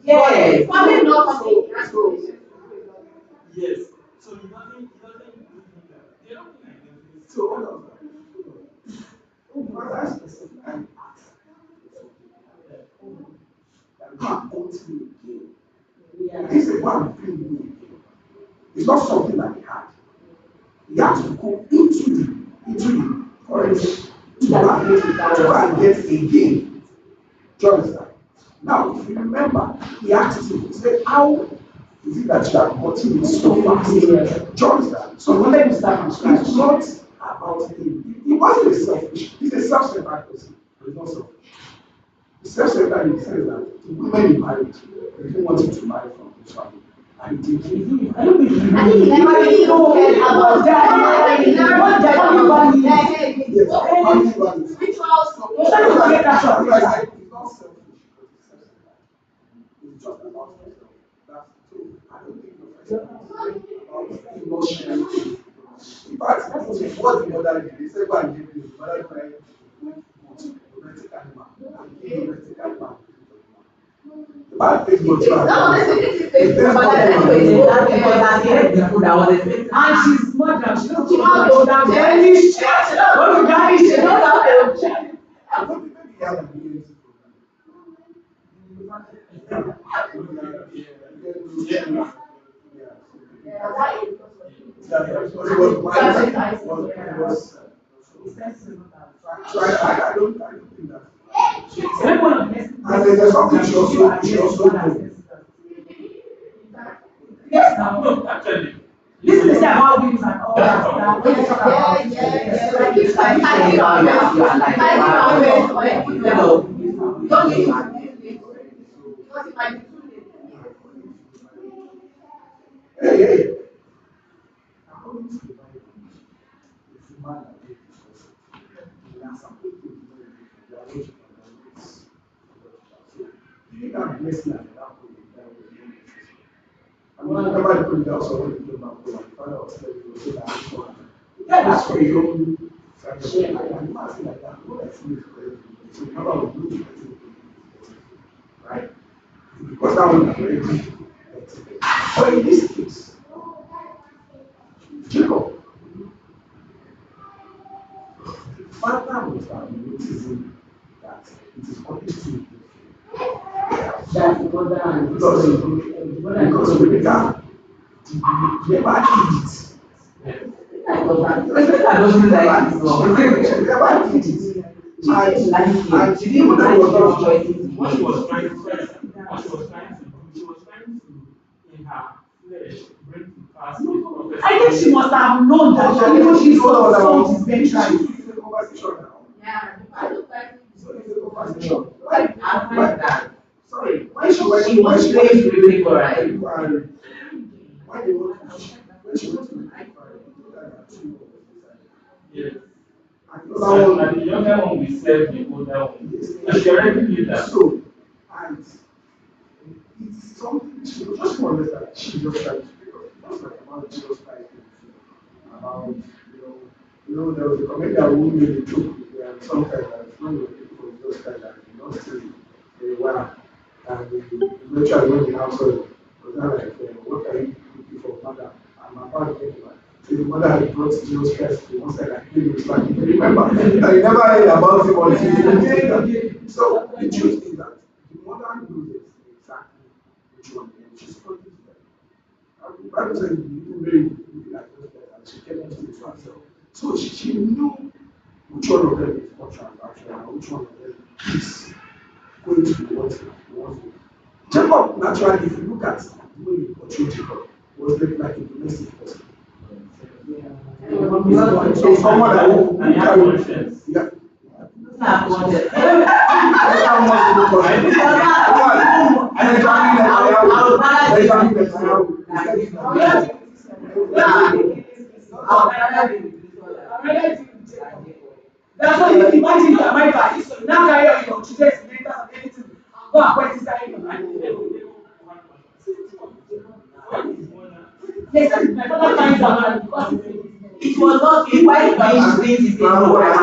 Yes. Probably not something. Yes. So he doesn't do that. They don't think like that. So hold on. But that's specific and ask that God owns me again. He said, God bring me again. It's not something that he had. He had to go into the forest to go and get again. Do you understand? Now, if you remember, he asked him, he said, how is it that you have gotten it so fast? Do you understand? So when you start, it's not about him. He wasn't a selfish, he's a self-centered person, but he's not selfish. He's self-centered in the sense that the women he married, he didn't want him to marry from his family. And he did. I don't think he Everybody don't care about that. Yes, family values. Rituals. He's not selfish, but he's just about himself. That's true. I don't think the first about emotion. In fact, that's what the mother did. They said, go and give me the mother cried domestic animal. And give domestic animal. The man takes no No, this is Because at the end, the food I was expecting. and she's mother. She don't know that very straight. What you got is she don't know that. I don't think maybe he has an ability I don't think that. And there's something she also knows. Yes, now. No, actually. This is about views and all that. When you talk about Like it's like saying, you are like, wow. Don't give Hey. According to the Bible, it's a man that did this. There are some people who are worshiping the race. So, you can bless me and that way, that way. I mean, whenever they put it out, so when they came back, the father was telling me, so that I'm sure. Yeah, that's for you. So I'm saying, I'm asking like that. What I see is crazy. So, remember, we do it. Right? Because that one is already. But in this case, Jacob, the father was noticing that it is only two. That's the mother and because Rebecca never did it. I don't like this one. She never did it. And she didn't know What she was trying to do, in her flesh, bring to pass the prophecy. I think she must have known that she saw the song is better. It's a conversation now. Yeah, I look like So it's a conversation. I find that Sorry, when she went she was playing with people, right? when they went to when she went to the Yes. and the other one, And the younger one will serve the older one. And she already knew that. so, and it's something she was just more or less that she just tried to pick up. That's like about Jesus Christ about there was a comedian who made a joke with sometimes that one of the people just kind of not say very well. And eventually when the answer was not like, what are you looking for, madam? I'm about to get one. So the mother had brought Jesus Christ to one side and gave him back. Remember, and you never heard about him until you did that. So the truth is that the mother knows exactly which one and she's supporting them. And the Bible says you really like those guys and she kept it to herself. So she knew which one of them is for transaction and which one of them is going to be what he wants to. Jacob, naturally, if you look at the way he portrayed Jacob, was like a domestic person. So someone that who carry yeah. That's how much to look at. That's why you imagine the America is now carry your children's letters and everything. Go and put this guy in your mind. Yes, my father finds out because It was not a white man saying this thing. No, you would have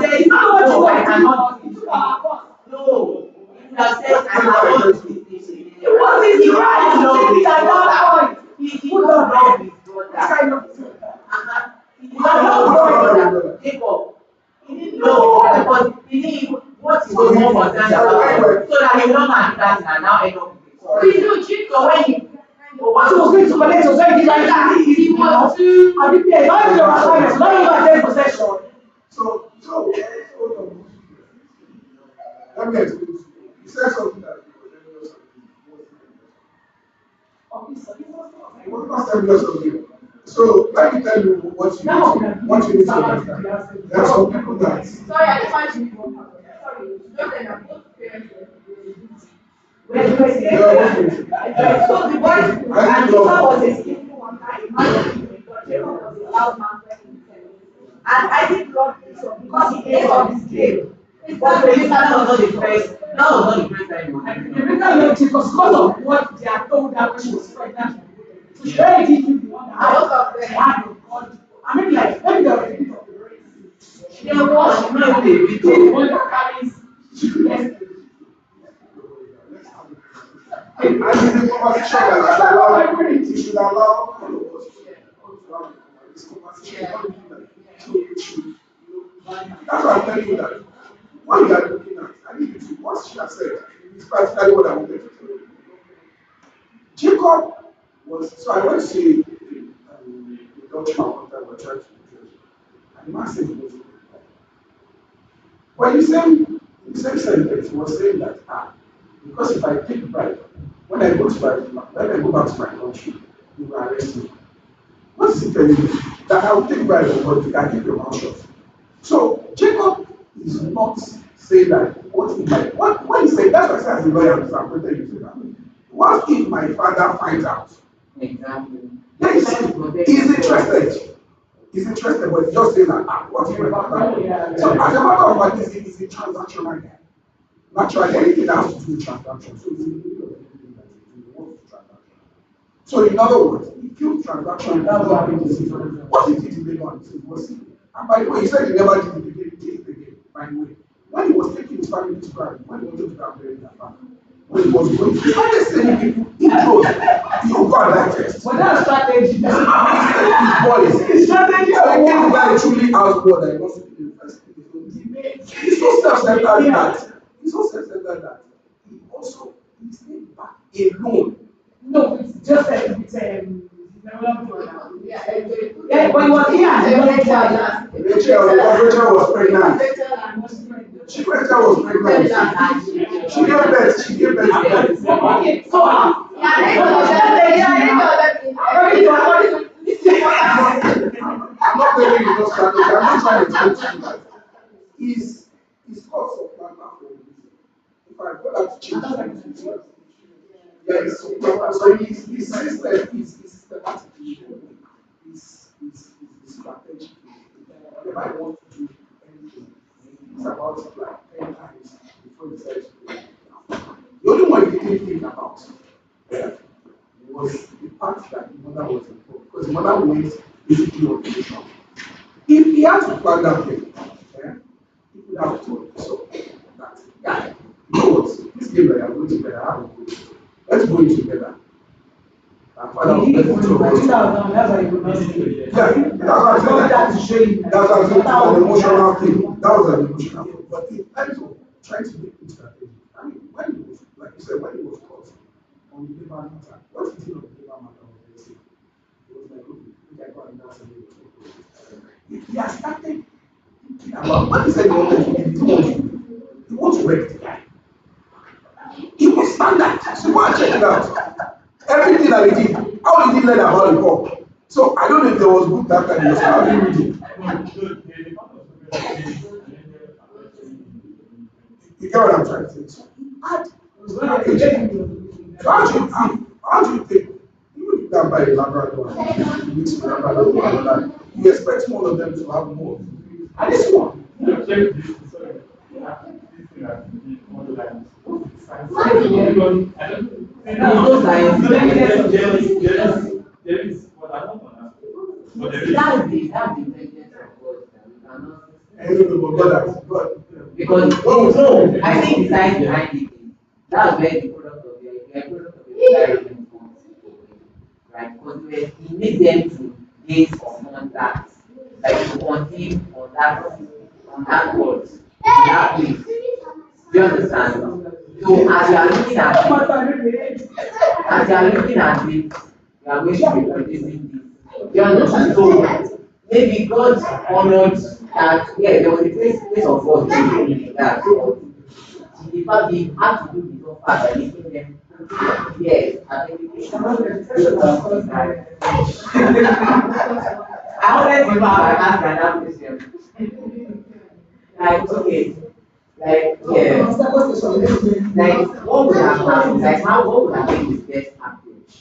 said, no, I cannot. No, you would have said, I cannot. What is the right love his brother? He did not love his brother. He did not love his brother. Jacob. He didn't love his brother because he didn't what he was more concerned about. So that he will not marry that and now end up with it. So when he What he was going to collect society like that, he was to have been paid. Not your assignment, not even take possession. So, hold on. Let me explain to you. You said something that was envious of you. It was not envious of you. So, let me tell you what you need to understand. There are some people that. Sorry, I just want to be one. Sorry, not that I'm both parents. So the boy, Anita was escaping one time. Jacob was a loud man. And Isaac loved Esau because he ate of his game. That was not the first time you The reason loved Jacob because of what they had told her when she was pregnant. So she already gave you the one that had of God. I mean, like, maybe there was a bit of the race. There was not a bit of the one that carries yes. And in the conversation that you should allow all of us to have this conversation. That's why I'm telling you that what you are looking at, I need you to, what she has said, is practically what I wanted to tell you. Jacob was, so I went to see the doctor one time we're trying to do it, and the man said he was. But the same sentence, he was saying that, because if I take bribe, when I go back to my country, you will arrest me. What is he telling you? That I will take bribe of what you can keep your mouth shut. So Jacob is not saying that what he might what he said, that's what I said as a lawyer, I'm disappointed you say that. What if my father finds out? Exactly. Yes, he's interested. He's interested, but he's just saying that what if my father? So as a matter of fact, he's a transactional guy. Naturally, anything that has to do with transaction. So it's in the middle of everything that you do, you want to transaction. So in other words, he killed transaction, that's what happened to him. What he did in Lebanon was simple. And by the way, he said he never did it again, he did it again, by the way. When he was taking his family to Ghana, when he wanted to go and bury their family, when he was going, he started sending people, he chose, you go and die first. But that's strategy. His boys. His strategy. So he gave the guy truly outboard that he wants to be the first thing he's going to do. He's so self-centered that. He also stayed back alone. No, it's just yeah, but he was here and Rachel was pregnant. Rachel was pregnant. She gave birth. Okay, so I'm not telling you no strategy. I'm not trying to explain to you that he's got some plan for a reason. If I go out to change things, yeah, so his system is systematic. Is strategic. The Bible wants to do anything. It's about like 10 times before he says the only one he didn't think about was the part that the mother was involved. Because the mother went basically on the mission. If he had to plan that thing, he could have told so that guy, you know what, this game that I'm going to play, I have a goal. That's why you could not see. Yeah, that's what I'm saying. That's what I'm saying. An emotional thing. That was an emotional thing. But in terms of trying to make it strategic, I mean, when it was, like you said, when it was taught on the labor matter, what is it on the labor matter was very simple. It was like, okay, we can go and dance and do it. He has started thinking about what he said he wanted to do. He wants to rectify. He was standard. So go and check it out. Everything that he did, how did he learn about the poor? So I don't know if there was book that time. How did he read it? You get what I'm trying to say? So he had strategy. So how do you think? Even if you can buy a Labrador, you mix with Labrador with another, you expect one of them to have more. And this one. There is what I don't understand. But there is. That's the intelligence of God that we cannot. I don't know, but Because no, I think the science behind it is that's where the product of the product of the environment comes in, right? Because he needs them to base on that, like to conceive on that word, that place. Do you understand? So as you are looking at it, you are going to be producing this. Do you understand? So maybe God honored that, yeah, there was a place of God in that. The fact he had to do his own part by making them, yes, I think I always remember I asked that question. Like, okay, like, yeah, like, what would have happened? Like, what would have been the best approach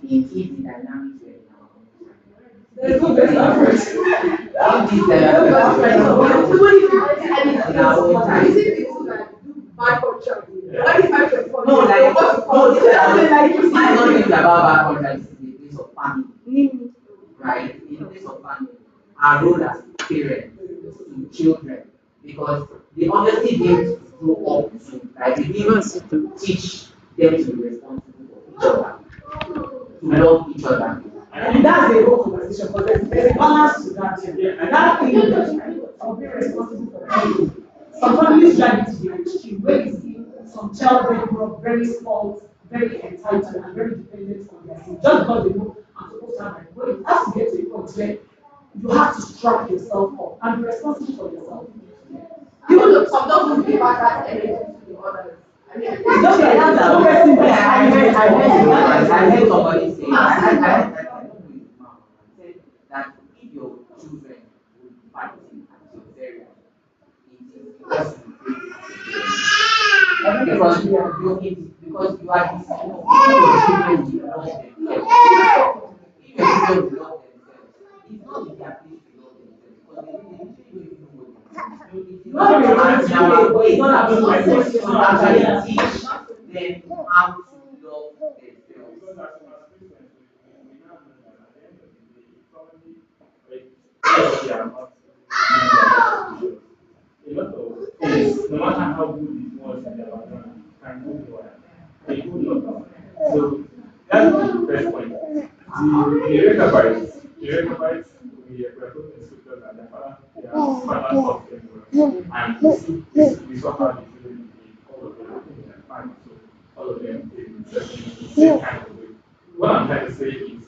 in if the dynamics were in our own? There's no best approach. If the in our own time. No, like, no, this is not about bad contract, this is a place of family, right? In a place of family, our role as parents to children, because they obviously need to grow up to, like, they need to teach them to be responsible for each other, to love each other. And that's the whole conversation, but there's a balance to that. And that thing of being responsible for people. Some families drive it to the extreme, where you see some child being grow up very spoiled, very entitled, and very dependent on their parents. Just because they know I'm supposed to have my way, it has to get to a point where you have to strap yourself up and be responsible for yourself. Even though some don't give back that energy to the others. It's just like that. No person I heard somebody say, I don't know his mouth, said that if your children will fight at your burial, it is because you pray as a parent. Because you are this, if your children will love themselves, if your children will love themselves, it's not in their place to love themselves because they don't even know what they do. It's not our way to actually teach them how to love themselves. A lot of things, no matter how good it was in the background, can go nowhere. They go nowhere. So that's the first point. The Rechabites, we are told in scriptures that their father taught them well. And we saw how the children became all of them in their family. So all of them in the same kind of way. What I'm trying to say is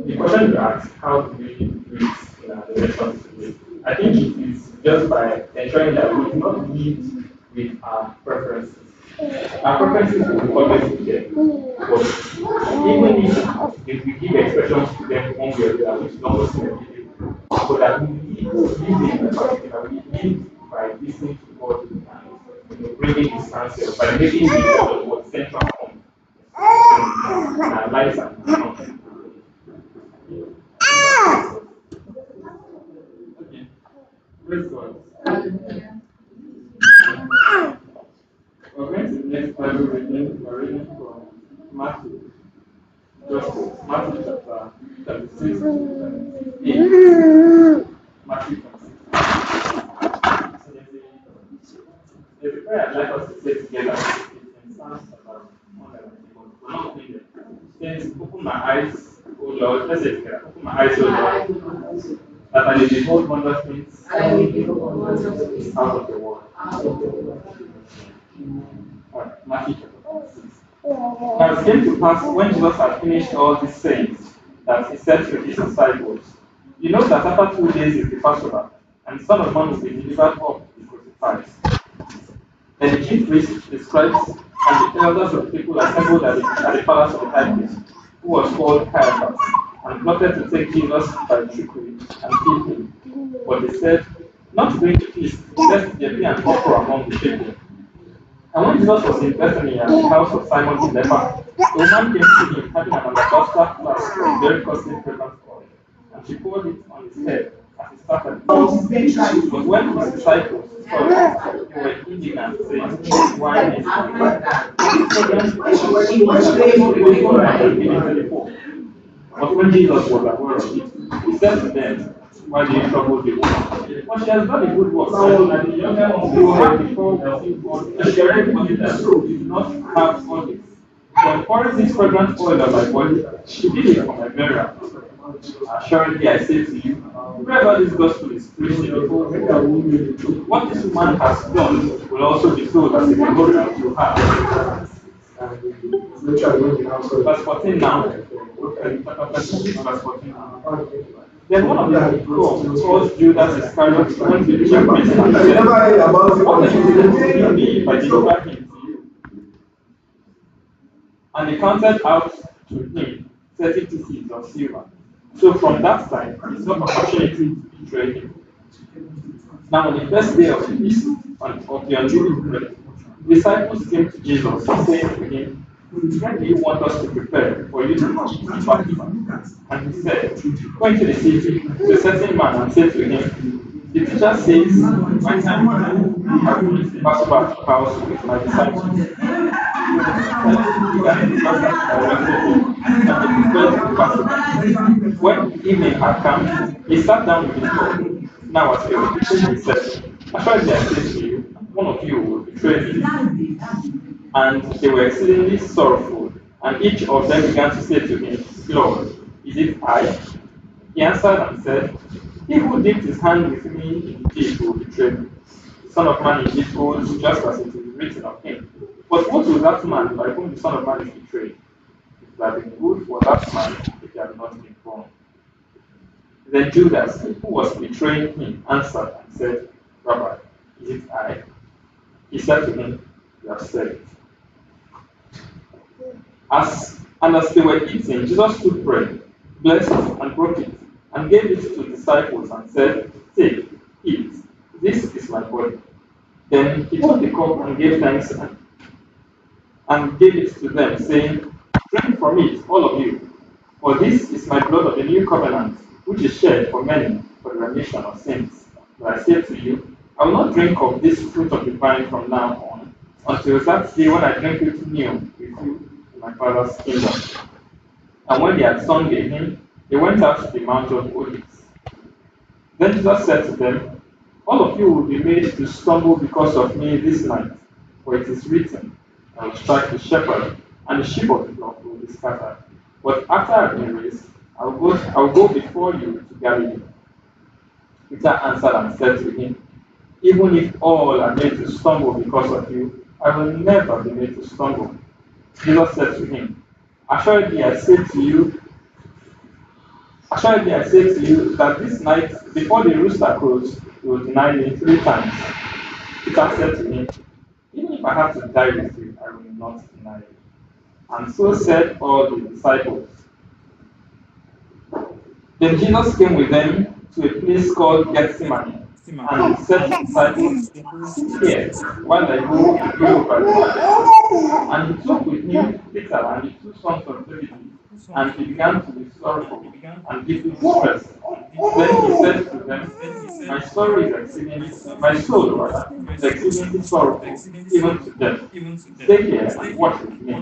the question you asked, how do we do it in our relations today? I think it is just by ensuring that we do not lead with our preferences. Our preferences will always be there. But even if we give expressions to them one way or the other, which is almost inevitable, so that we lead in particular, we lead by listening to God and bringing His answers, by making the word central point in our lives and content. Okay. Praise God. We're going to the next Bible reading. We're reading from Matthew. Matthew chapter 36 to 28. Matthew 26. So there's a prayer I'd like us to say together. It's in Psalms chapter 111. We're not reading it. It says, open my eyes, O Oh Lord, let's say it together. Open my eyes, O Lord, that I may behold wondrous things out of the world. Alright, Matthew chapter 6. Now it came to pass when Jesus had finished all these sayings that he said to his disciples, "You know that after 2 days is the Passover, and the Son of Man will be delivered up to be crucified." Then the chief priests, the scribes, and the elders of the people assembled at the palace of the high priest, who was called Caiaphas, and plotted to take Jesus by trickery and kill him. But they said, "Not during the feast, lest there be an uproar among the people." And when Jesus was in Bethany at the house of Simon the leper, a woman came to him having an alabaster flask of very costly fragrant oil, and she poured it on his head as he sat at the table. But when his disciples saw it, they were indignant, saying, "Why is it?" But when Jesus was aware of it, he said to them, "Why do you trouble the woman? For she has done a good work, and the younger ones who were before will see God, and she already believed that you do not have all this. For pouring this fragrant oil on my body, she did it for my burial. Assuredly, I say to you, wherever this gospel is preached in the whole world, what this woman has done will also be told as a memorial to her." Verse 14 now. Verse 14 now. Then one of the called Judas Iscariot went to the chief priest and said, "What are you going to give me if I deliver him to you?" And they counted out to him 30 pieces of silver. So from that time, he saw opportunity to betray him. Now on the first day of the feast of the unleavened bread, the disciples came to Jesus, saying to him, "When do you want us to prepare for you to eat the Passover?" And he said, "Go into the city to a certain man and say to him, the teacher says, my time I will eat the Passover at the house with my disciples." When evening had come, he sat down with his twelve. Now as they were eating, he said, "Assuredly I say to you, one of you will betray me." And they were exceedingly sorrowful, and each of them began to say to him, "Lord, is it I?" He answered and said, "He who dipped his hand with me in the dish will betray me. The Son of Man indeed goes just as it is written of him. But what will that man by whom the Son of Man is betrayed? It would have been good for that man if he had not been born." Then Judas, who was betraying him, answered and said, "Rabbi, is it I?" He said to him, "You have said it." As they were eating, Jesus took bread, blessed it, and broke it, and gave it to the disciples, and said, "Take, eat. This is my body." Then he took the cup and gave thanks and gave it to them, saying, "Drink from it, all of you, for this is my blood of the new covenant, which is shed for many for the remission of sins. But I say to you, I will not drink of this fruit of the vine from now on, until that day when I drink it new with you in my Father's kingdom." And when they had sung a hymn, they went out to the Mount of Olives. Then Jesus said to them, "All of you will be made to stumble because of me this night, for it is written, I will strike the shepherd, and the sheep of the flock will be scattered. But after I have been raised, I will go before you to Galilee." Peter answered and said to him, "Even if all are made to stumble because of you, I will never be made to stumble." Jesus said to him, Assuredly I say to you that this night, before the rooster crows, you will deny me 3 times." Peter said to him, "Even if I have to die with you, I will not deny you." And so said all the disciples. Then Jesus came with them to a place called Gethsemane, and said to the disciples, "Sit here, while I go and pray over you." And he took with him Peter and the 2 sons of Zebedee, and he began to be sorrowful and deeply distressed. Then he said to them, My soul rather, is exceedingly sorrowful, even to death. Stay here and watch with me."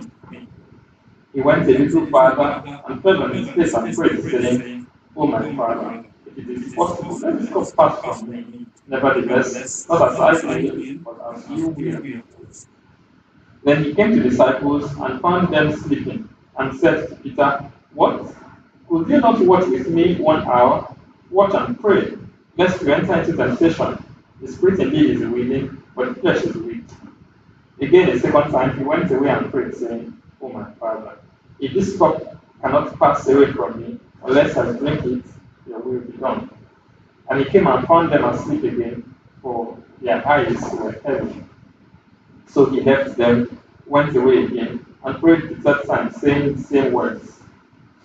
He went a little farther and fell on his face and prayed, saying, "O my Father, if it is possible, let this cup pass from me. Nevertheless, not as I will, but as you will." Then he came to the disciples and found them sleeping, and said to Peter, "What? Could you not watch with me 1 hour? Watch and pray, lest you enter into temptation. The spirit indeed is willing, but the flesh is weak. Again, a second time, he went away and prayed, saying, O my Father, if this cup cannot pass away from me, unless I drink it, your will be done. And he came and found them asleep again, for their eyes were heavy. So he left them, went away again, and prayed the third time, saying the same words.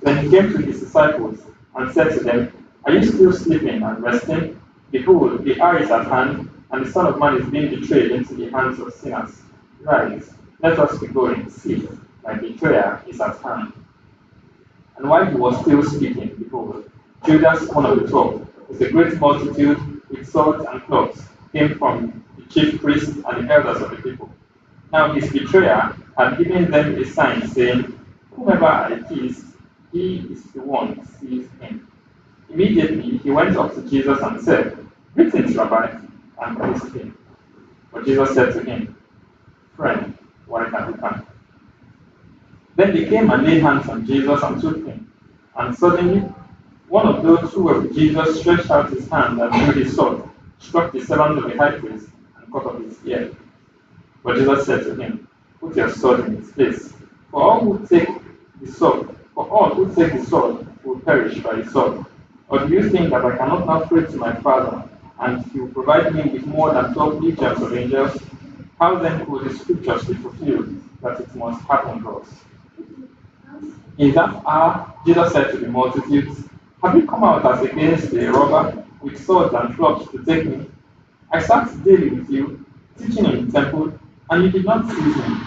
Then he came to his disciples and said to them, Are you still sleeping and resting? Behold, the hour is at hand, and the Son of Man is being betrayed into the hands of sinners. Rise, let us be going. See, my betrayer is at hand. And while he was still speaking, behold, Judas, one of the 12, with a great multitude, with swords and clubs, came from the chief priests and the elders of the people. Now his betrayer had given them a sign, saying, Whomever I kiss, he is the one, seize him. Immediately he went up to Jesus and said, Greetings, Rabbi, and kissed him. But Jesus said to him, Friend, why have you come? Then they came and laid hands on Jesus and took him. And suddenly, one of those who were with Jesus stretched out his hand and drew his sword, struck the servant of the high priest, and cut off his ear. But Jesus said to him, Put your sword in its place. For all who take the sword will perish by the sword. Or do you think that I cannot now pray to my Father, and he will provide me with more than 12 legions of angels? How then could the scriptures be fulfilled that it must happen to us? In that hour, Jesus said to the multitudes, Have you come out as against a robber with swords and clubs to take me? I sat daily with you, teaching in the temple, and you did not seize me.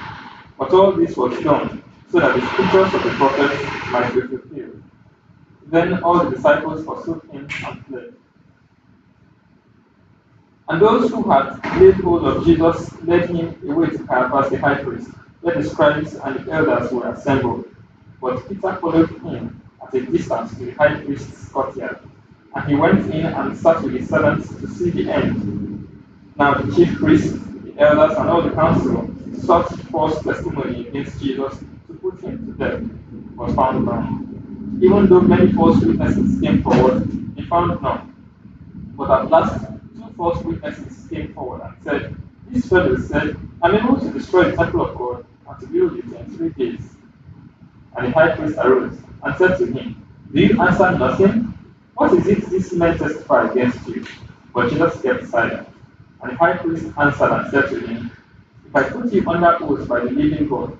But all this was done so that the scriptures of the prophets might be fulfilled. Then all the disciples forsook him and fled. And those who had laid hold of Jesus led him away to Caiaphas the high priest, where the scribes and the elders were assembled. But Peter followed him at a distance to the high priest's courtyard, and he went in and sat with his servants to see the end. Now the chief priests, the elders, and all the council sought false testimony against Jesus to put him to death, but found none. Even though many false witnesses came forward, they found none. But at last, 2 false witnesses came forward and said, This fellow said, I'm able to destroy the temple of God and to build it in 3 days. And the high priest arose and said to him, Do you answer nothing? What is it these men testify against you? But Jesus kept silent. And the high priest answered and said to him, If I put you under oath by the living God,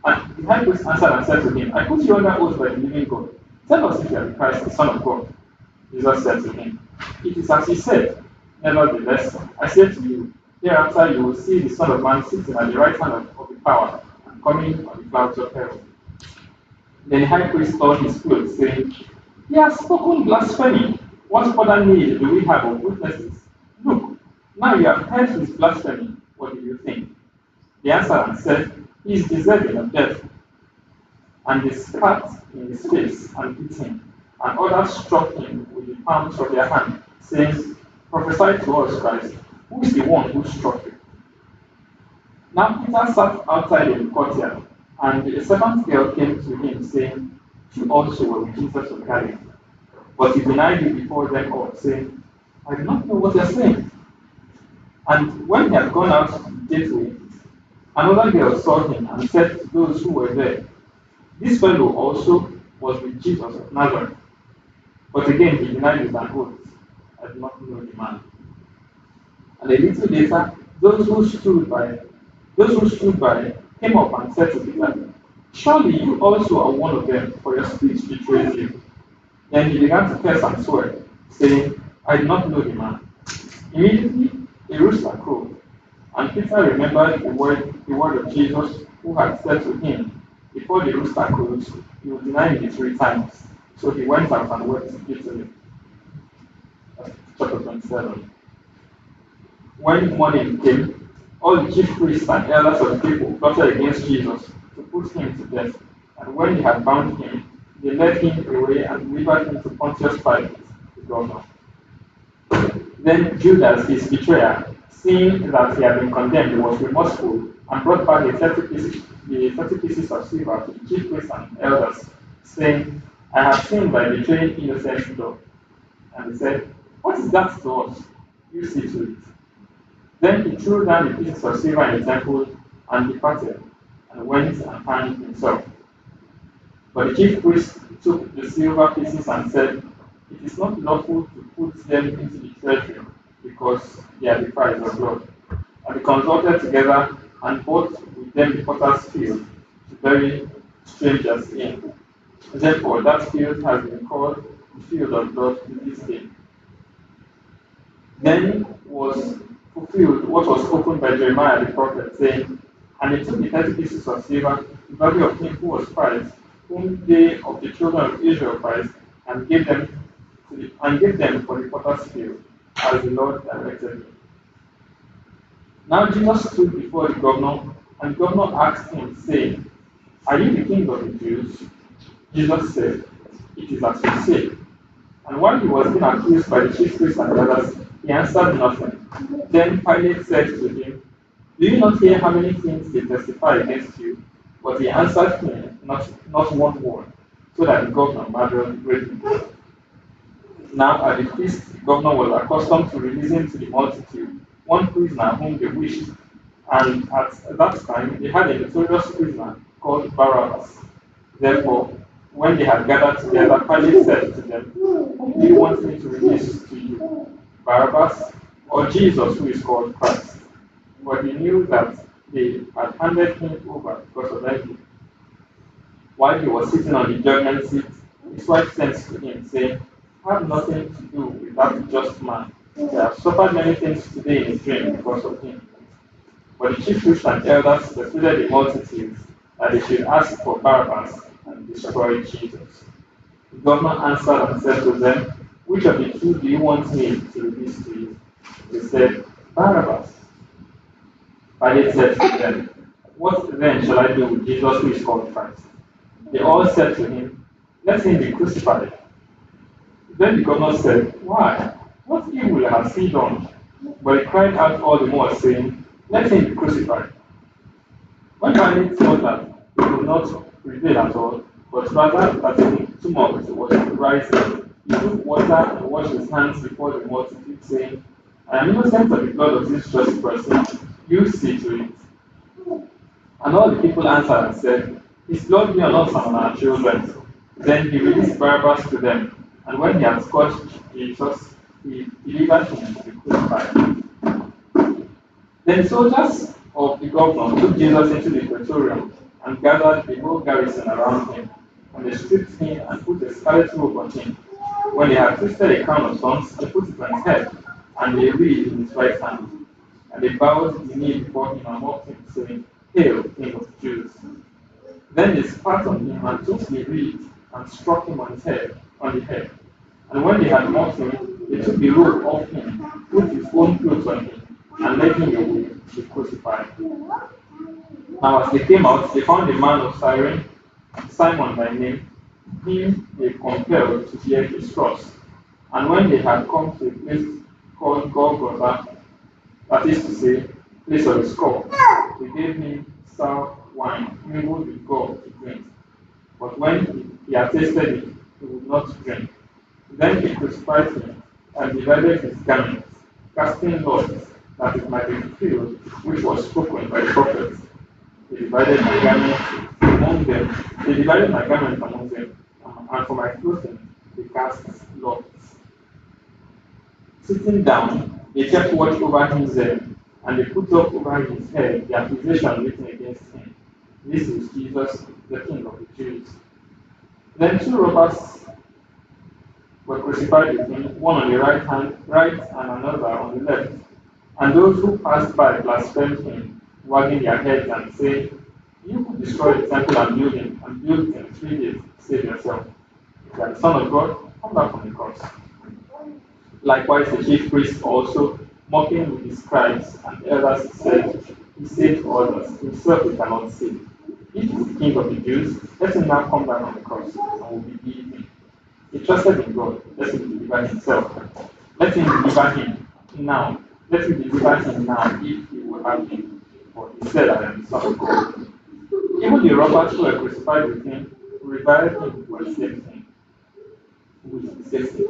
and the high priest answered and said to him, I put you under oath by the living God. Tell us if you are the Christ, the Son of God. Jesus said to him, It is as he said. Nevertheless, I say to you, hereafter you will see the Son of Man sitting at the right hand of the power, and coming on the clouds of heaven. Then the high priest tore his clothes, saying, He has spoken blasphemy. What further need do we have of witnesses? Look, now you have heard his blasphemy. What do you think? They answered and said, He is deserving of death. And they spat in his face and beat him. And others struck him with the palms of their hand, saying, Prophesy to us, Christ, who is the one who struck you? Now Peter sat outside in the courtyard, and a servant girl came to him, saying, You also were with Jesus of Galilee. But he denied it before them all, saying, I do not know what you are saying. And when he had gone out to the gateway, another girl saw him and said to those who were there, This fellow also was with Jesus of Nazareth. But again he denied with an oath, I do not know the man. And a little later, those who stood by came up and said to Peter, Surely you also are one of them, for your speech betrays you. Then he began to curse and swear, saying, I do not know the man. Immediately a rooster crowed, and Peter remembered the word of Jesus, who had said to him, Before the rooster crows, you will deny me 3 times. So he went out and wept bitterly. Chapter 27. When morning came, all the chief priests and elders of the people plotted against Jesus to put him to death. And when they had bound him, they led him away and delivered him to Pontius Pilate, the governor. Then Judas, his betrayer, seeing that he had been condemned, was remorseful and brought back the 30 pieces of silver to the chief priests and elders, saying, I have sinned by betraying innocent blood. And he said, what is that to us? You see to it. Then he threw down the pieces of silver in the temple and departed, and went and hanged himself. But the chief priest took the silver pieces and said, it is not lawful to put them into the treasury, because they are the price of blood. And they consulted together and bought with them the potter's field to bury strangers in. Therefore, that field has been called the field of blood to this day. Then was fulfilled what was spoken by Jeremiah the prophet, saying, and they took the 30 pieces of silver, the value of him who was prized, whom they of the children of Israel prized, and gave them for the potter's field, as the Lord directed him. Now Jesus stood before the governor, and the governor asked him, saying, are you the king of the Jews? Jesus said, it is as you say. And while he was being accused by the chief priests and the others, he answered nothing. Then Pilate said to him, do you not hear how many things they testify against you? But he answered him not one word, so that the governor marveled greatly. Now at the feast, the governor was accustomed to releasing to the multitude one prisoner whom they wished, and at that time they had a notorious prisoner called Barabbas. Therefore, when they had gathered together, Pilate said to them, whom do you want me to release to you, Barabbas or Jesus, who is called Christ? But he knew that they had handed him over because of envy. While he was sitting on the judgment seat, his wife sent to him, saying, have nothing to do with that just man. They have suffered many things today in a dream because of him. But the chief priests and elders persuaded the multitudes that they should ask for Barabbas and destroy Jesus. The governor answered and said to them, which of the two do you want me to release to you? They said, Barabbas. Pilate said to them, what then shall I do with Jesus who is called Christ? They all said to him, let him be crucified. Then the governor said, why? What evil has he done? But he cried out all the more, saying, let him be crucified. When Pilate saw that he could not prevail at all, but rather that the tumult was rising, he took water and washed his hands before the multitude, saying, I am innocent of the blood of this just person. You see to it. And all the people answered and said, his blood be on us and on our children. Then he released Barabbas to them, and when he had scourged Jesus, he delivered him to be crucified. Then soldiers of the governor took Jesus into the praetorium and gathered the whole garrison around him. And they stripped him and put a scarlet robe on him. When they had twisted a crown of thorns, they put it on his head, and a reed in his right hand. And they bowed the knee before him and mocked him, saying, Hail, King of the Jews. Then they spat on him and took the reed and struck him on the head. And when they had mocked him, they took the robe off him, put his own clothes on him, and led him away to be crucified. Now as they came out, they found a man of Cyrene, Simon by name, him they compelled to bear his cross. And when they had come to a place called Golgotha, that is to say, place of a skull, they gave him sour wine mingled with gall to drink. But when he had tasted it, he would not drink. Then he crucified him and divided his garments, casting lots that it might be fulfilled, which was spoken by the prophets. They divided my garments among them. They divided my garments among them, and for my clothing they cast lots. Sitting down, they kept watch over him there, and they put up over his head the accusation written against him. This is Jesus, the King of the Jews. Then two robbers were crucified with him, one on the right and another on the left. And those who passed by blasphemed him, wagging their heads and saying, you who destroy the temple and build in 3 days, save yourself. If you are the Son of God, come down from the cross. Likewise, the chief priest also, mocking with his scribes and elders, said, he saved others, himself he cannot save. If he is the King of the Jews, let him now come down on the cross, and will be believing. He trusted in God, let him deliver himself. Let him deliver him now. Let him deliver him now if he will have him. For he said, I am the Son of God. Even the robbers who were crucified with him reviled him for the same thing, with the same thing.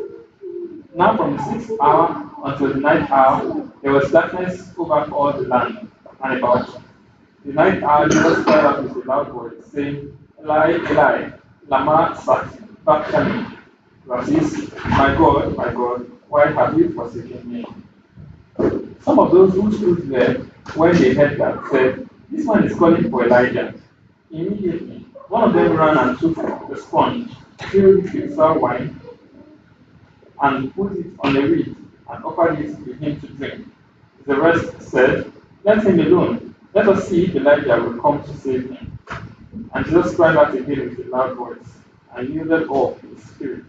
Now from the 6th hour until the 9th hour, there was darkness over all the land and about. The 9th hour, Jesus cried out with a loud voice, saying, Eli, Eli, lama sabachthani. Verse 6, my God, why have you forsaken me? Some of those who stood there, when they heard that, said, This man is calling for Elijah. Immediately, one of them ran and took a sponge, filled it with sour wine, and put it on a reed, and offered it to him to drink. The rest said, Let him alone. Let us see if Elijah will come to save him. And Jesus cried out again with a loud voice, and yielded up his spirit.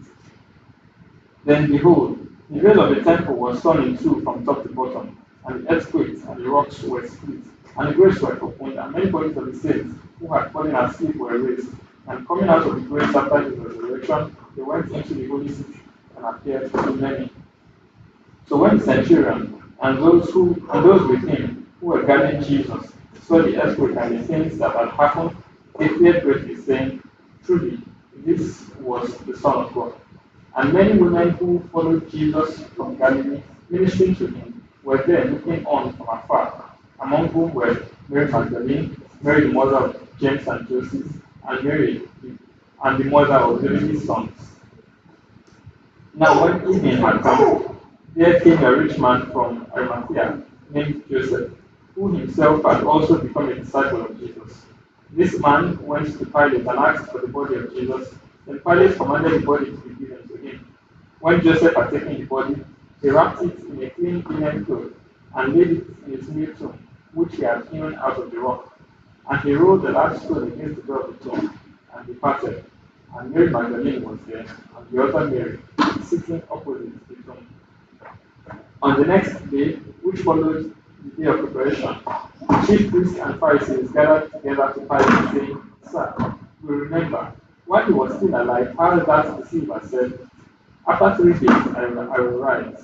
Then behold, the veil of the temple was torn in two from top to bottom, and the earth quaked, and the rocks were split, and the graves were opened, and many bodies of the saints who had fallen asleep were raised. And coming out of the graves after his resurrection, they went into the holy city and appeared to many. So when the centurion and those with him who were guarding Jesus saw the earthquake and the things that had happened, they feared greatly, saying, Truly, this was the Son of God. And many women who followed Jesus from Galilee, ministering to him, were there looking on from afar, among whom were Mary Magdalene, Mary the mother of James and Joseph, and Mary and the mother of Zebedee's sons. Now when evening had come, there came a rich man from Arimathea named Joseph, who himself had also become a disciple of Jesus. This man went to Pilate and asked for the body of Jesus. Then Pilate commanded the body to be given to him. When Joseph had taken the body, he wrapped it in a clean linen cloth and laid it in his new tomb, which he had hewn out of the rock. And he rolled the large stone against the door of the tomb and departed. And Mary Magdalene was there, and the other Mary, sitting opposite the tomb. On the next day, which followed the day of preparation, the chief priests and Pharisees gathered together to Pilate, saying, Sir, we remember, while he was still alive, how that deceiver said, After 3 days I will rise.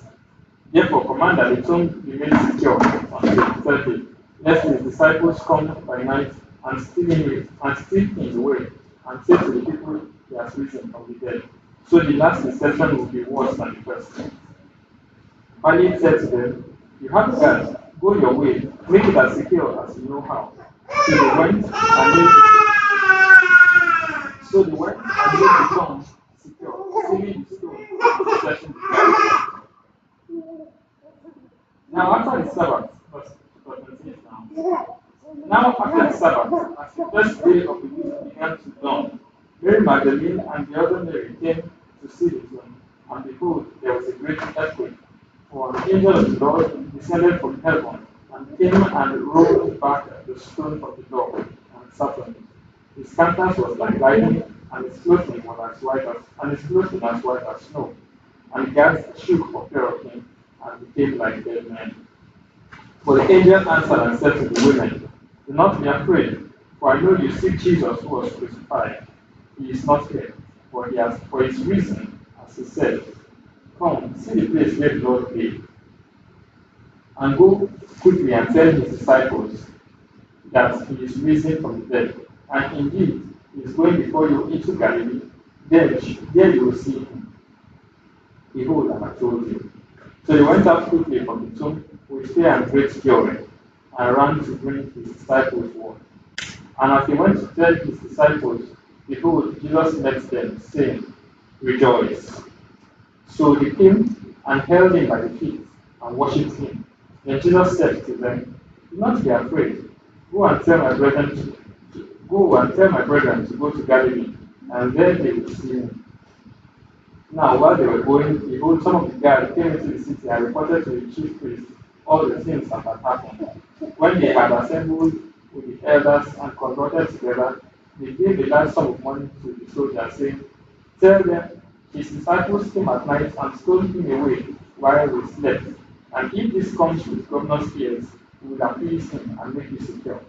Therefore command that the tomb be made secure until the third day, lest his disciples come by night and steal him away, and say to the people he has risen from the dead. So the last reception will be worse than the first. Pilate said to them, You have guards, go your way, make it as secure as you know how. So they went and made the tomb secure, sealing the stone and possession the guards. Now after the Sabbath, verse 28 now. Now after the Sabbath, as the first day of the week began to dawn, Mary Magdalene and the other Mary came to see the tomb, and behold, there was a great earthquake. For an angel of the Lord descended from heaven, and came and rolled back the stone from the door, and sat on it. His countenance was like lightning, and his clothing as white as snow. And the guards shook for fear of him, and became like dead men. But the angel answered and said to the women, Do not be afraid, for I know you seek Jesus who was crucified. He is not here, for he is risen, as he said. Come, see the place where the Lord lay, and go quickly and tell his disciples that he is risen from the dead. And indeed, he is going before you into Galilee. There you will see him. Behold, I have told you. So he went out quickly from the tomb with fear and great joy, and ran to bring his disciples word. And as he went to tell his disciples, behold, Jesus met them, saying, Rejoice. So they came and held him by the feet and worshipped him. Then Jesus said to them, Do not be afraid. Go and tell my brethren to go to Galilee, and there they will see him. Now, while they were going, behold, some of the guards came into the city and reported to the chief priests all the things that had happened. When they had assembled with the elders and consulted together, they gave a large sum of money to the soldiers, saying, Tell them, his disciples came at night and stole him away while we slept. And if this comes with governor's ears, we will appease him and make it secure.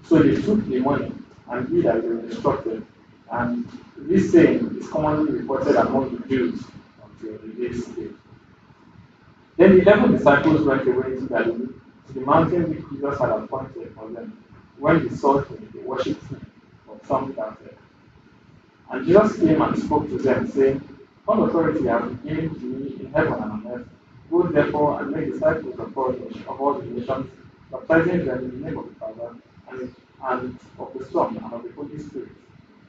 So they took the money and did as they were instructed. And this saying is commonly reported among the Jews until this day. Then the 11 disciples went away to Galilee, to the mountain which Jesus had appointed for them. When they saw him, they worshipped him, but some doubted. And Jesus came and spoke to them, saying, all authority I have given to me in heaven and on earth. Go therefore and make disciples of all the nations, baptizing them in the name of the Father, and of the Son, and of the Holy Spirit,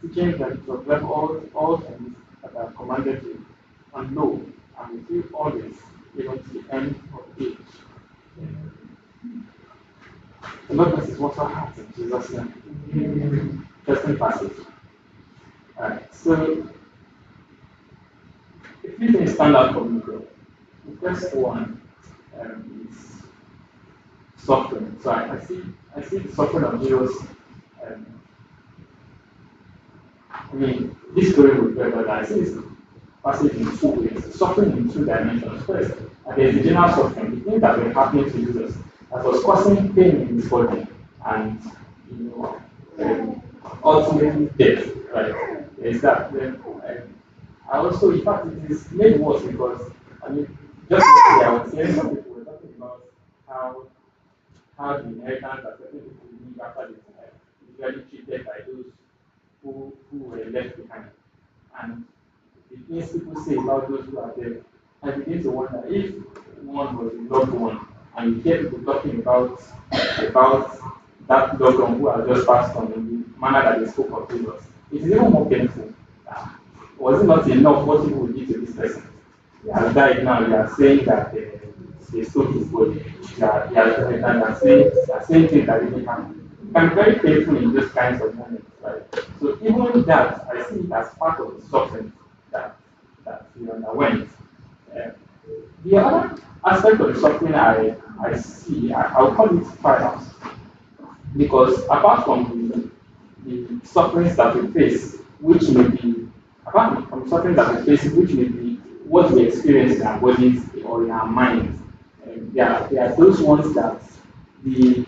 teaching them to observe all things that I have commanded you. And lo, I am with you always, even to the end of the age. The Lord bless his water heart in Jesus' name. Interesting passage. Alright, so a few things stand out for me though. The first one is suffering. So I see the suffering of Jesus. Um, I mean, this story will be better. I see this passage in two ways, suffering in two dimensions. First, there is the general suffering, the things that were happening to Jesus that was causing pain in his body and ultimately death. Right? There is that. Then I also, in fact, it is made worse because I mean, just yesterday I was hearing some people were talking about how the inheritance that certain people leave after they die is usually treated by those who were left behind. And the things people say about those who are dead, I begin to wonder if one was a loved one and you hear people talking about that loved one who has just passed on in the manner that they spoke of Jesus, it is even more painful. Was it not enough what people would do to this person? He has died now, you are saying that they stole his body. You are saying things that didn't happen. It can be very painful in those kinds of moments, right? So even that, I see it as part of the suffering that he underwent. The other aspect of the suffering I see, I'll call it trials. Because apart from the sufferings that we face, which may be, apart from suffering that we face, which may be what we experience in our bodies or in our minds, there are those ones that the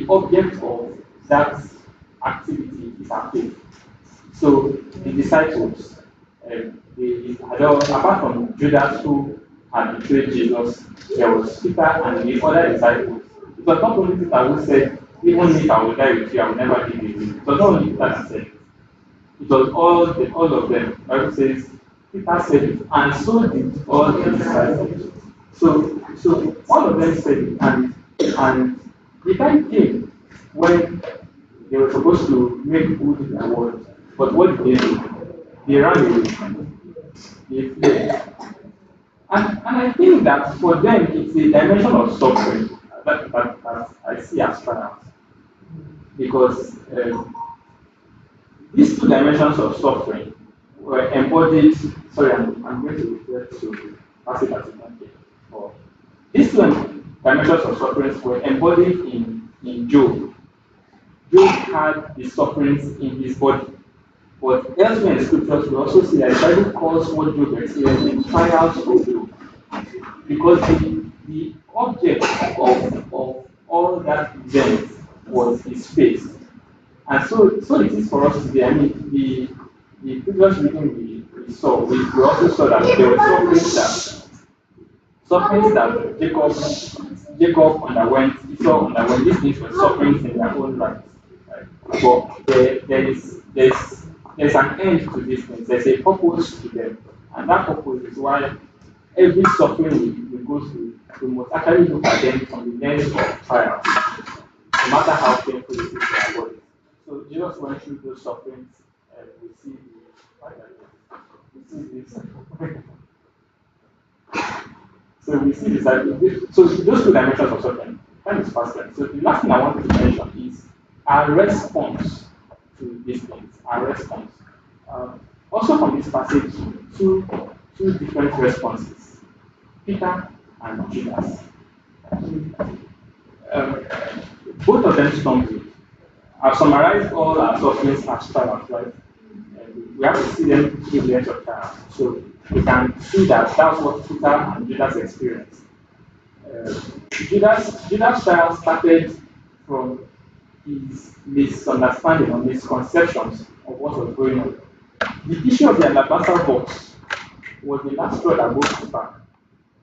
object of that activity is our faith. So the disciples, apart from Judas who had betrayed Jesus, there was Peter and the other disciples. It was not only Peter who said, even if I will die with you, I will never leave you. It was not only Peter that said it. It was all of them. The Bible says, Peter said it, and so did all the disciples. So all of them said it, and the time came when they were supposed to make good their word. But what did they do? They ran away. They fled. And I think that for them, it's a dimension of suffering that I see as trials. Because these two dimensions of suffering were embodied. Sorry, I'm going to refer to passage as a these two dimensions of sufferings were embodied in Job. Job had the sufferings in his body. But elsewhere in the scriptures, we also see that the Bible calls what Job experienced trials of Job. Because the object of all that event was his faith. And so it is for us today. I mean, the previous reading we saw, we also saw that there were sufferings that Jacob underwent, Esau underwent. These things were sufferings in their own right. But there's an end to these things. There's a purpose to them. And that purpose is why every suffering we go through, we must actually look at them from the lens of trial, no matter how painful it is to our body. So Jesus went through those sufferings, and we see this. So we see this. So those two dimensions of suffering, that is fasting. So the last thing I wanted to mention is our response to these things. Our response. Also from this passage, two different responses. Peter and Judas. Both of them stumbled. I've summarized all our sufferings as trials, right? We have to see them through the edge of trial. So we can see that that's what Peter and Judas experienced. Judas' trial started from his misunderstanding or misconceptions of what was going on. The issue of the alabaster box was the last straw that broke the back.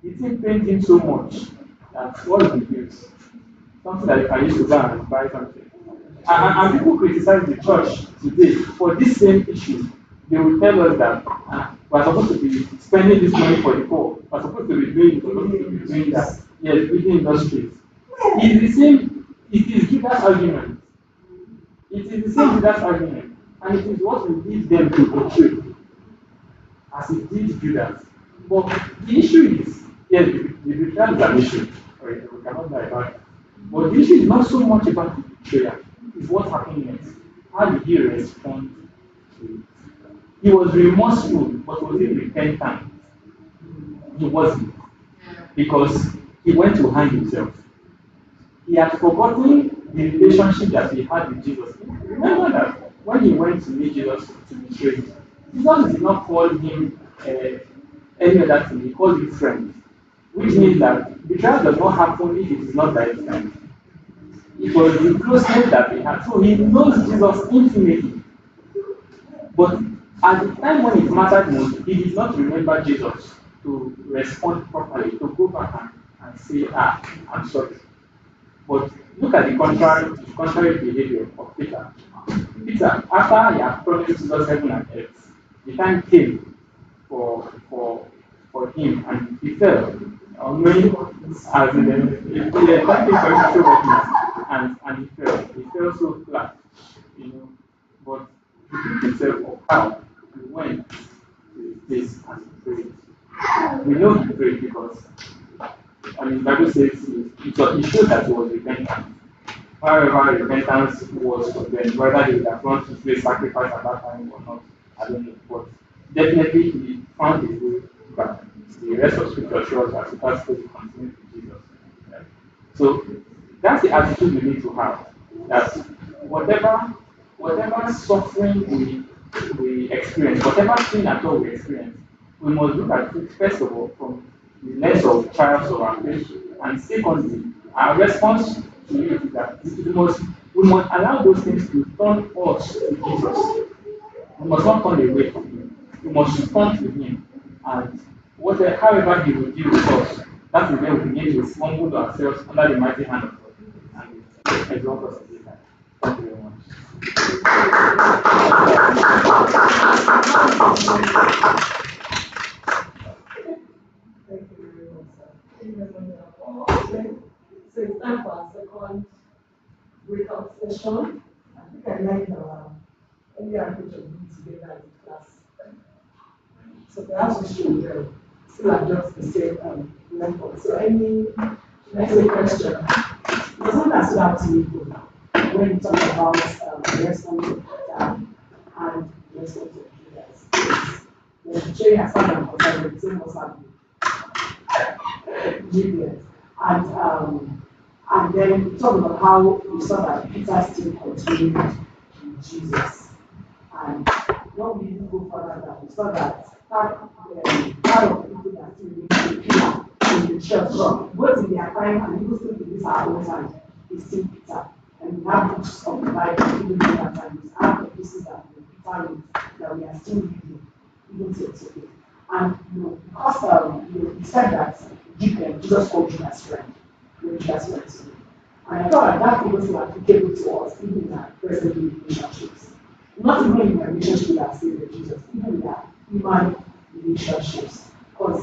The thing pained him so much that what is the use? Something that you can use to go and buy something. And people criticize the church today for this same issue. They will tell us that we're supposed to be spending this money for the poor. We're supposed to be doing, we're supposed to be doing that. Yes, within industries. It's the same, it is Judas' argument. It is the same Judas' argument. And it is what will lead them to betray, as it did Judas. But the issue is, yes, the betrayal is an issue. Right? We cannot lie about it. But the issue is not so much about the betrayal, it's what's happening next. How did he respond to it? He was remorseful, but was he repentant? He wasn't. Because he went to hang himself. He had forgotten the relationship that he had with Jesus. Remember that when he went to meet Jesus to betray him, Jesus did not call him any other thing, he called him friend. Which means that betrayal does not happen if it is not by his friend. It was the closeness that he had. So he knows Jesus intimately. But at the time when it mattered most, he did not remember Jesus to respond properly, to go back and say, I'm sorry. But look at the contrary behavior of Peter. Peter, after he had promised Jesus heaven and earth, the time came for him and he fell. Unknowing as in the time came for him to show what he is, and he fell. He fell so flat, But he picked himself up. How? He went to his place and he prayed. We know he prayed because the Bible says it showed that he was repentant. However, repentance was for them, whether they would have gone to do a sacrifice at that time or not, I don't know. But definitely he found his way back. The rest of scripture shows that he has to continue with Jesus. Right? So that's the attitude we need to have. That whatever suffering we experience, whatever sin at all we experience, we must look at it first of all from the lens of trials of our faith, and secondly, our response to it is that we must allow those things to turn us to Jesus. We must not turn away from Him. We must respond to Him, and however He will deal with us, that is when we begin to humble ourselves under the mighty hand of God and exalt us in that. Thank you very much. Thank you very much, sir. So it's time for our second breakout session. I think I like our early approach of being together as a class. So perhaps we should still adjust the same method. So let's say question. It doesn't have to have to be when you talk about the response of and the response of Judas. The betrayal has happened for the same was happening. Juliet. And then we talk about how we saw that Peter still continued with Jesus. And when we didn't go further than we saw that part of the people that still remain Peter in the church, both in their time and even still in this our own time, is still Peter. And we have books of the Bible, even in that time, we have the pieces that Peter wrote that we are still reading, even till today. And because he said that Jesus called you as friend, Judas friend to me. And I thought that was also applicable to us, even in our present relationships. Not even in my relationship with our Savior Jesus, even in our human relationships. Because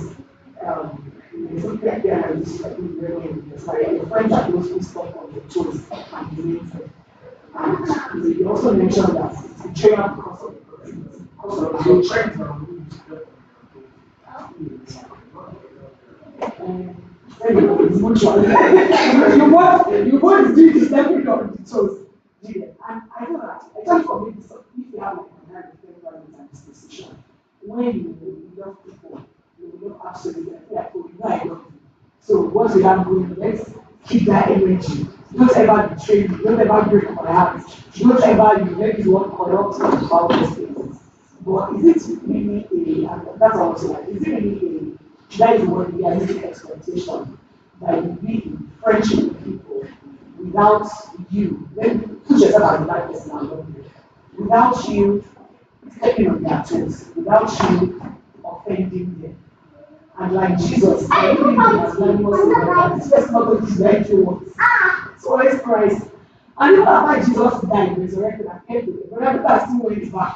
there's something like that I used to do very well. It's like your friends are those who step on your toes and remain them. And he also mentioned that it's betrayal because of the proximity, because of the trend. You want to do this every on the toes. And I know that I just for me, if you have like a kind of environment and disposition, when you love people, you love absolutely, I feel like, oh, I love you. So what we have going, let's keep that energy. Don't ever betray me, don't ever break my heart, don't ever let this one corrupt about these things. But is it really that's also like, is it really that is what realistic expectation that you be in friendship with people without you, then put yourself as a bad person and love you. Without you stepping on their toes, without you offending them. And like Jesus, everything has learned us that this person not going to like you once. So let's Christ. And even after Jesus died, resurrected, and everything, but Peter still went back.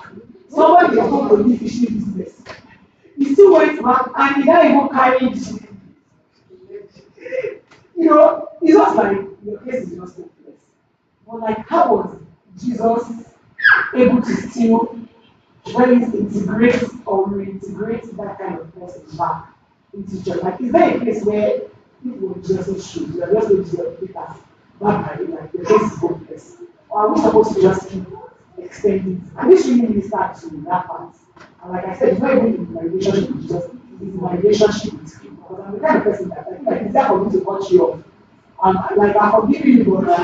Somebody was going to do fishing business. He still went back and he not even carried. It's just like your case is just hopeless. But like, how was Jesus able to still integrate or reintegrate that kind of person back into church? Like, is there a place where people will just shoot, you are just going to your Peter back by like the place is hopeless? Or are we supposed to just keep extending? And this really ministered to that part. And like I said, it's not even in my relationship with Jesus, it's in my relationship with people. Because I'm the kind of person that I think like it's there for me to cut you off. Like I'm forgiving you, but just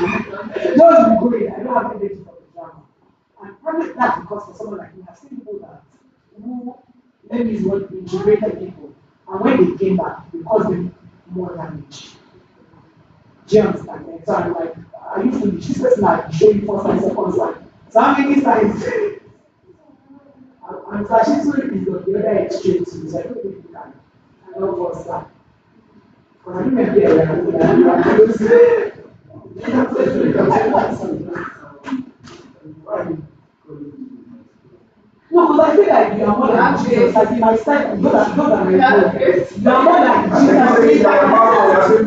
be going. I don't have energy for the drama. And probably that's because for someone like me, I've seen people that who let me use what integrated people. And when they came back, they caused them more damage. Do you understand? And so I'm like, are you foolish? This person like showing first and second sign. So how many times? And flashing to is the other extreme too. So I don't think you can. I don't want that. Because I think maybe I no, because I feel like you are more than Jesus. Like in my side, God and my God. You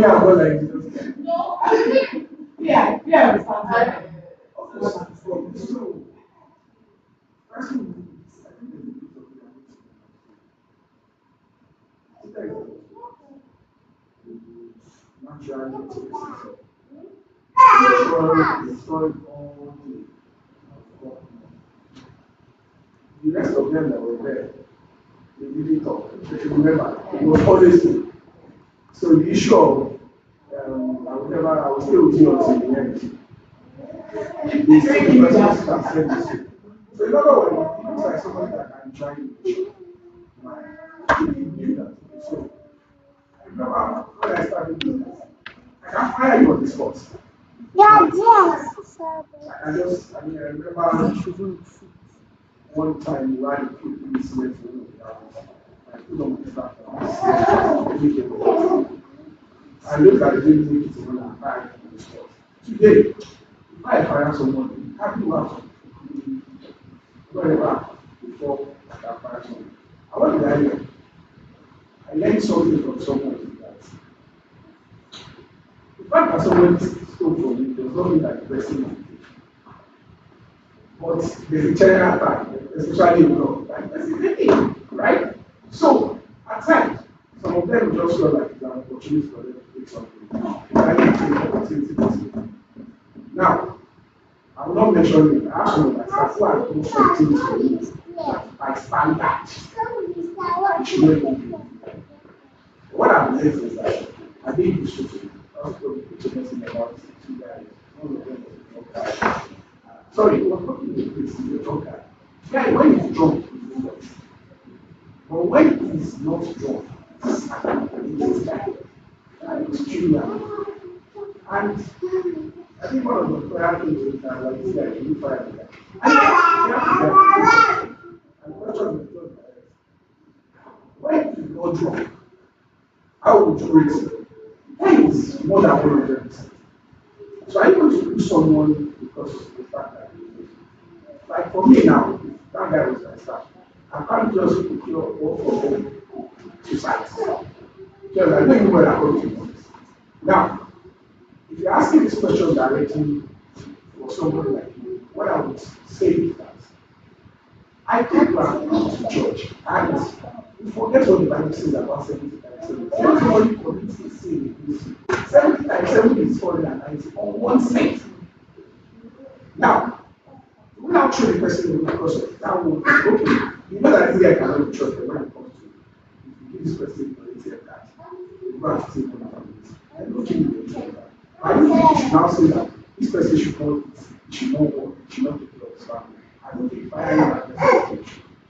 are more than Jesus. No. Yeah, understand. The rest of them that were there, they didn't talk. If you remember, it was always me. So the issue of I will stay with you until the end. They say the person has said this. So in other words, it looks like somebody that can try to I knew that. So I remember when I started doing this, I can fire you on the spot. I remember one time we had a quick incident I put on my staff and look at the day make it when I fire on the spot. Today, if I fire someone, I have to have whatever before I can fire someone. And what did I learn? I learned something from someone that the fact that someone stole from me does not mean that the person is. But there's a general pattern, especially in law, that person is making, right? So, at times, some of them just feel like it's an opportunity for them to take something. I need to take the opportunity to take it. Now, I will not mention it. I have some of my staff who are doing some things for me that by standard, it should not be. What I've learned is that I did used to I was talking about 2 guys. One of them was a drunk guy. Sorry, we're talking about this, he's a drunk guy. Guy, when he's drunk, he's not. But when he's not drunk, he's guy. It's true. And I think one of the prayer things is that like this guy, you fire the guy. And the question is not when he's not drunk, how would you rate it? When it's more than 100%. So are you going to do someone because of the fact that like for me now, if that guy was my staff, I can't just procure work for home to sites. Because I don't even know where I'm going to. Now, if you're asking this question directly for someone like me, what I would say is that I take back to church and we forget what the Bible says about 70 times 70. When somebody commits a sin, 70 times 70 is 490 on one side. Now, we now show the person because of that one. Okay, you know that this guy cannot be trusted when it comes to if you give this person an ATM card, you go and take money from it. I don't think you will trust that. I don't think you should now say that this person should not eat, he should not work, he should not take care of his family. I don't think firing that person is.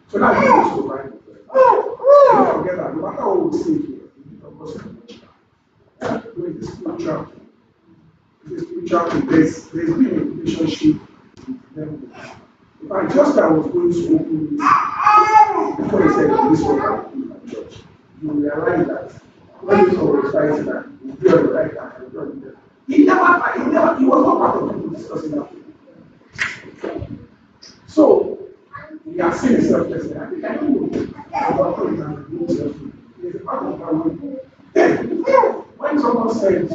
So now you need to provide for them. Don't forget that no matter what we say here, we need to go to the spiritual. The spiritual thing, there's been a relationship with them. If I just I was going to open this before he said this was our church, you will realize that when this one was fighting that he be on the right hand and he be on the left. He was not part of it. discussing that. So, he has seen himself yesterday. I think I don't know about how he can do himself. He is a part of that way. Then, when someone said,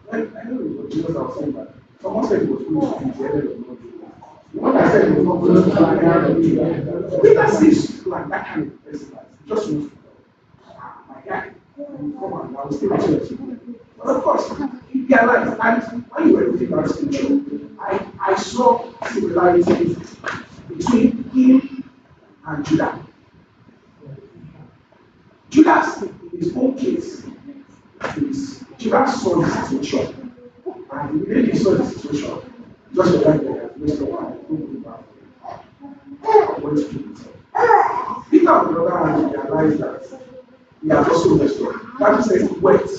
when, I don't know what Jesus was saying, but someone said he was going to be the end of the country. When I said he was not going to fly, Peter sees like that kind of person, like, he just wants to go. My guy, come on, I will still church. But of course, he realized, and when you were looking at scripture, I saw similarities between him and Judah. Judas, in his own case, Judas saw the situation, and immediately saw the situation, just like that, Mr. One, don't go back. Went to kill himself. Peter, on the other hand, realized that he has also messed up. That says he went.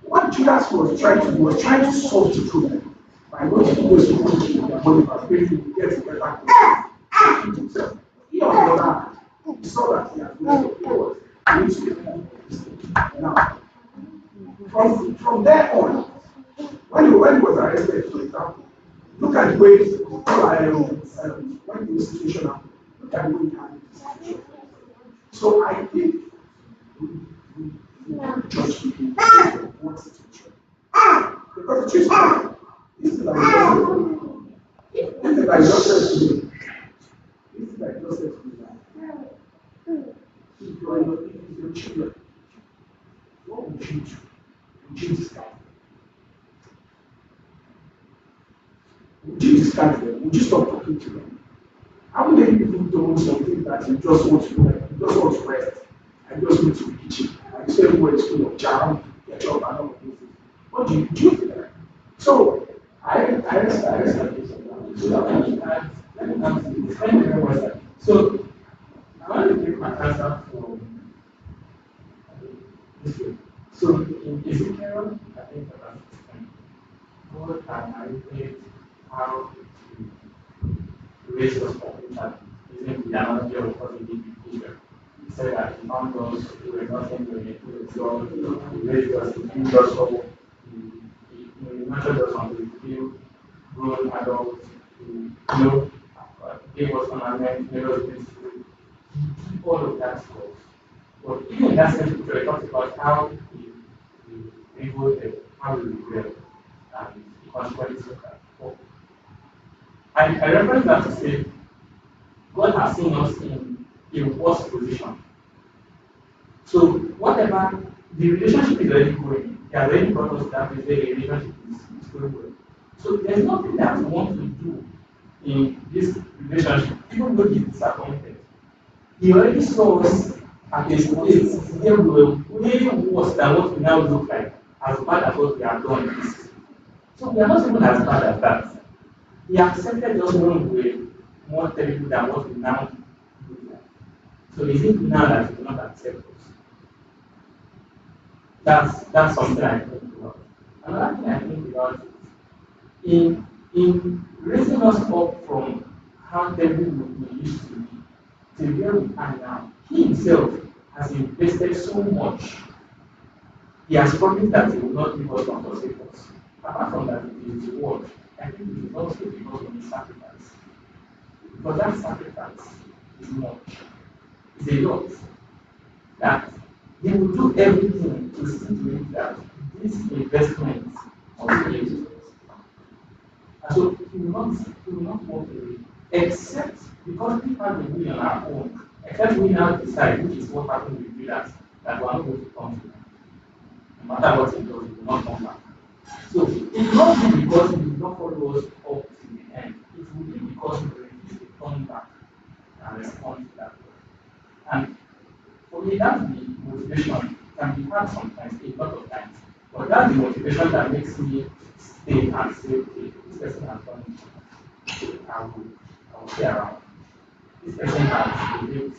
What Judas was trying to do was trying to solve the problem by going to those people in their money and paying to get a better control himself. He, on the other hand, he saw that he had messed up. He was, I need to get this thing. Now, from there on, when he was arrested, for example, look at the way when the situation happened, look at the way he handled the situation. So I think we don't judge people based on one situation. Because the truth is, this is like just said to me. This is like just said to me now. If your children, what would you do? Would you discard them? Would you discard them? Would you stop talking to them? How many people do something that you just want to do? You just want to rest. I just need to be kitchen. I say everywhere is full of jam, get job and all of those things. What do you do? So I understand this. So I want to give my answer from this way. So in Ezekiel, I think about God had narrated how to raise us up in that using the analogy of what he did with Israel. He said that he found us who were nothing with God, he raised us, he built us up, he nurtured us until we became grown adults, he gave us commandments, made us peaceful. He did all of that for us. But even in that same picture, it talks about how he revolted, how he rebelled, and the consequences of that. I reference that to say God has seen us in a worse position. So whatever the relationship is already going, he has already brought us to that place where the relationship is going well. So there's nothing that we want to do in this relationship, even though he's disappointed. He already saw us at a place where we were way worse than what we now look like, as bad as what we have done in this. So we are not even as bad as that. He accepted us when we were more terrible than what we now look like. So is it now that he will not accept us? That's something I think about. Another thing I think about is in raising us up from how terrible we used to be to where we are now. He himself has invested so much. He has promised that he will not leave us nor forsake us. Apart from that, it is the word. I think it is also because of the sacrifice. Because that sacrifice is much. It's a lot. That he will do everything to see to it that this investment must be used. And so he will not walk away, except because we have a will on our own, except we now decide, which is what happened with Judas, that we are not going to come to him. No matter what he does, he will not come back. So it will not be because he will not follow us up to the end. It will be because we refuse to come back and respond to that word. And for me, that's the motivation. It can be hard sometimes, a lot of times. But that's the motivation that makes me stay and say, okay, this person has done it. I will stay around. This person has been able to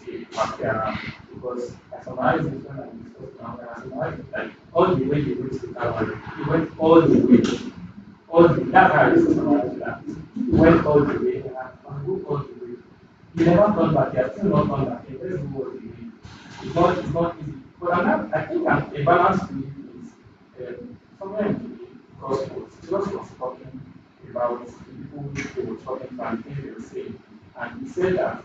stay around because I summarize this one and discuss now. I summarize it like all the way he went to Calvary. He went all the way. That's how I used to summarize that. He went all the way and go all the way. He never turned back. He has still not turned back. He let's go all the way. It's not easy. But I think a balance to it is somewhere in people were talking about things they were saying, and he said that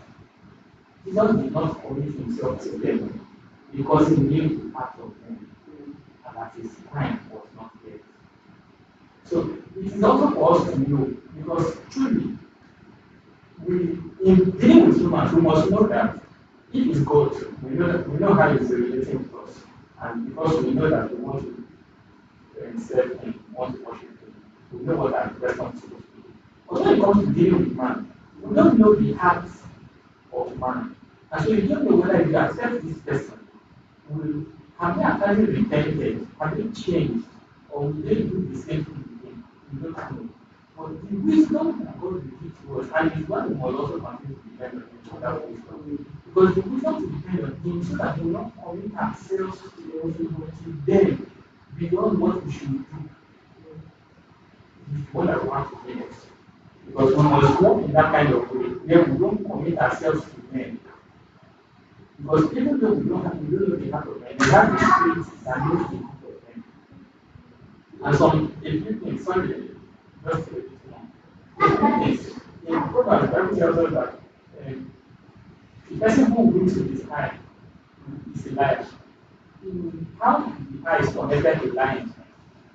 Jesus did not commit himself to them because he knew the heart of them and that his time was not yet. So it is also for us to know because truly, in dealing with humans, we must know that if it's God, we know how he's relating with us, and because we know that we want to serve him, want to worship him, we know what our response is supposed to be. But when it comes to dealing with man, we don't know the heart of man. And so you don't know whether if you accept this person, have they actually repented, have they changed, or will they do the same thing again? You don't know. But the wisdom that God will give to us, and it's one we must also continue to depend on him for that wisdom. Because the wisdom to depend on him so that we will not commit ourselves to them beyond what we should do. Is what I want to give us. Because we must walk in that kind of way where we don't commit ourselves to men. Because even though we don't know the heart of men, we have the spirit that knows the heart of men. And a few things, sorry, just a bit more. A few things. In Proverbs, the Bible tells us that the person who wins with his eye is a liar. How the eye is connected to lying?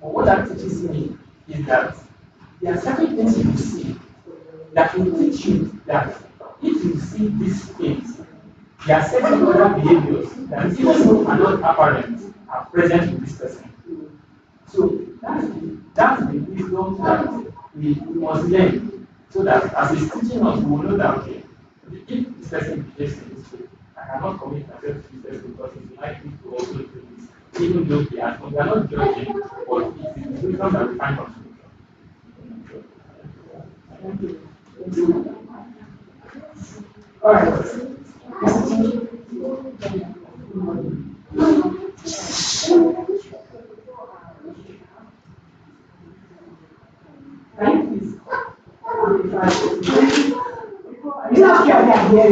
But what that teaches me is that there are certain things you see that will teach you that if you see these things, there are certain other behaviors that even though are not apparent are present in this person. So that's the wisdom that we must learn so that as he's teaching us, we will know that okay, if this person behaves in this way, I cannot commit myself to this person because it's likely to also do this, even though we are not judging, but it is the wisdom that we find from Scripture. All right. Can you please amplify? You don't care if I hear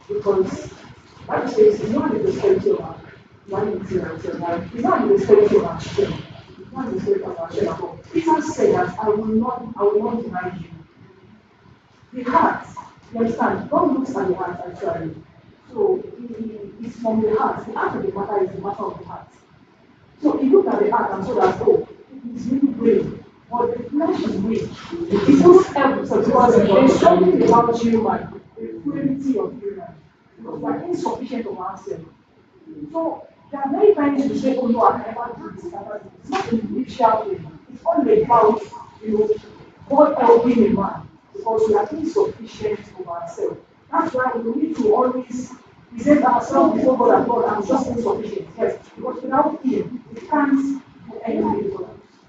because Bible says it's not in the spiritual man. It's not in the spiritual man. It's not in the spiritual man at all. Peter said that I will not deny you. The heart, you understand? God looks at the heart actually. So it's from the heart. The heart of the matter is the matter of the heart. So he looked at the heart and saw that it is really brave. But the flesh is weak. It won't help because there's something about human, the frailty of human. Because we are insufficient of ourselves. So there are many times we say, oh no, I can never do this. It's not an initial thing. It's all about, God helping a man. Because we are insufficient of ourselves. That's why we need to always present ourselves before God and God, I'm just insufficient. Yes, because without Him, we can't do anything.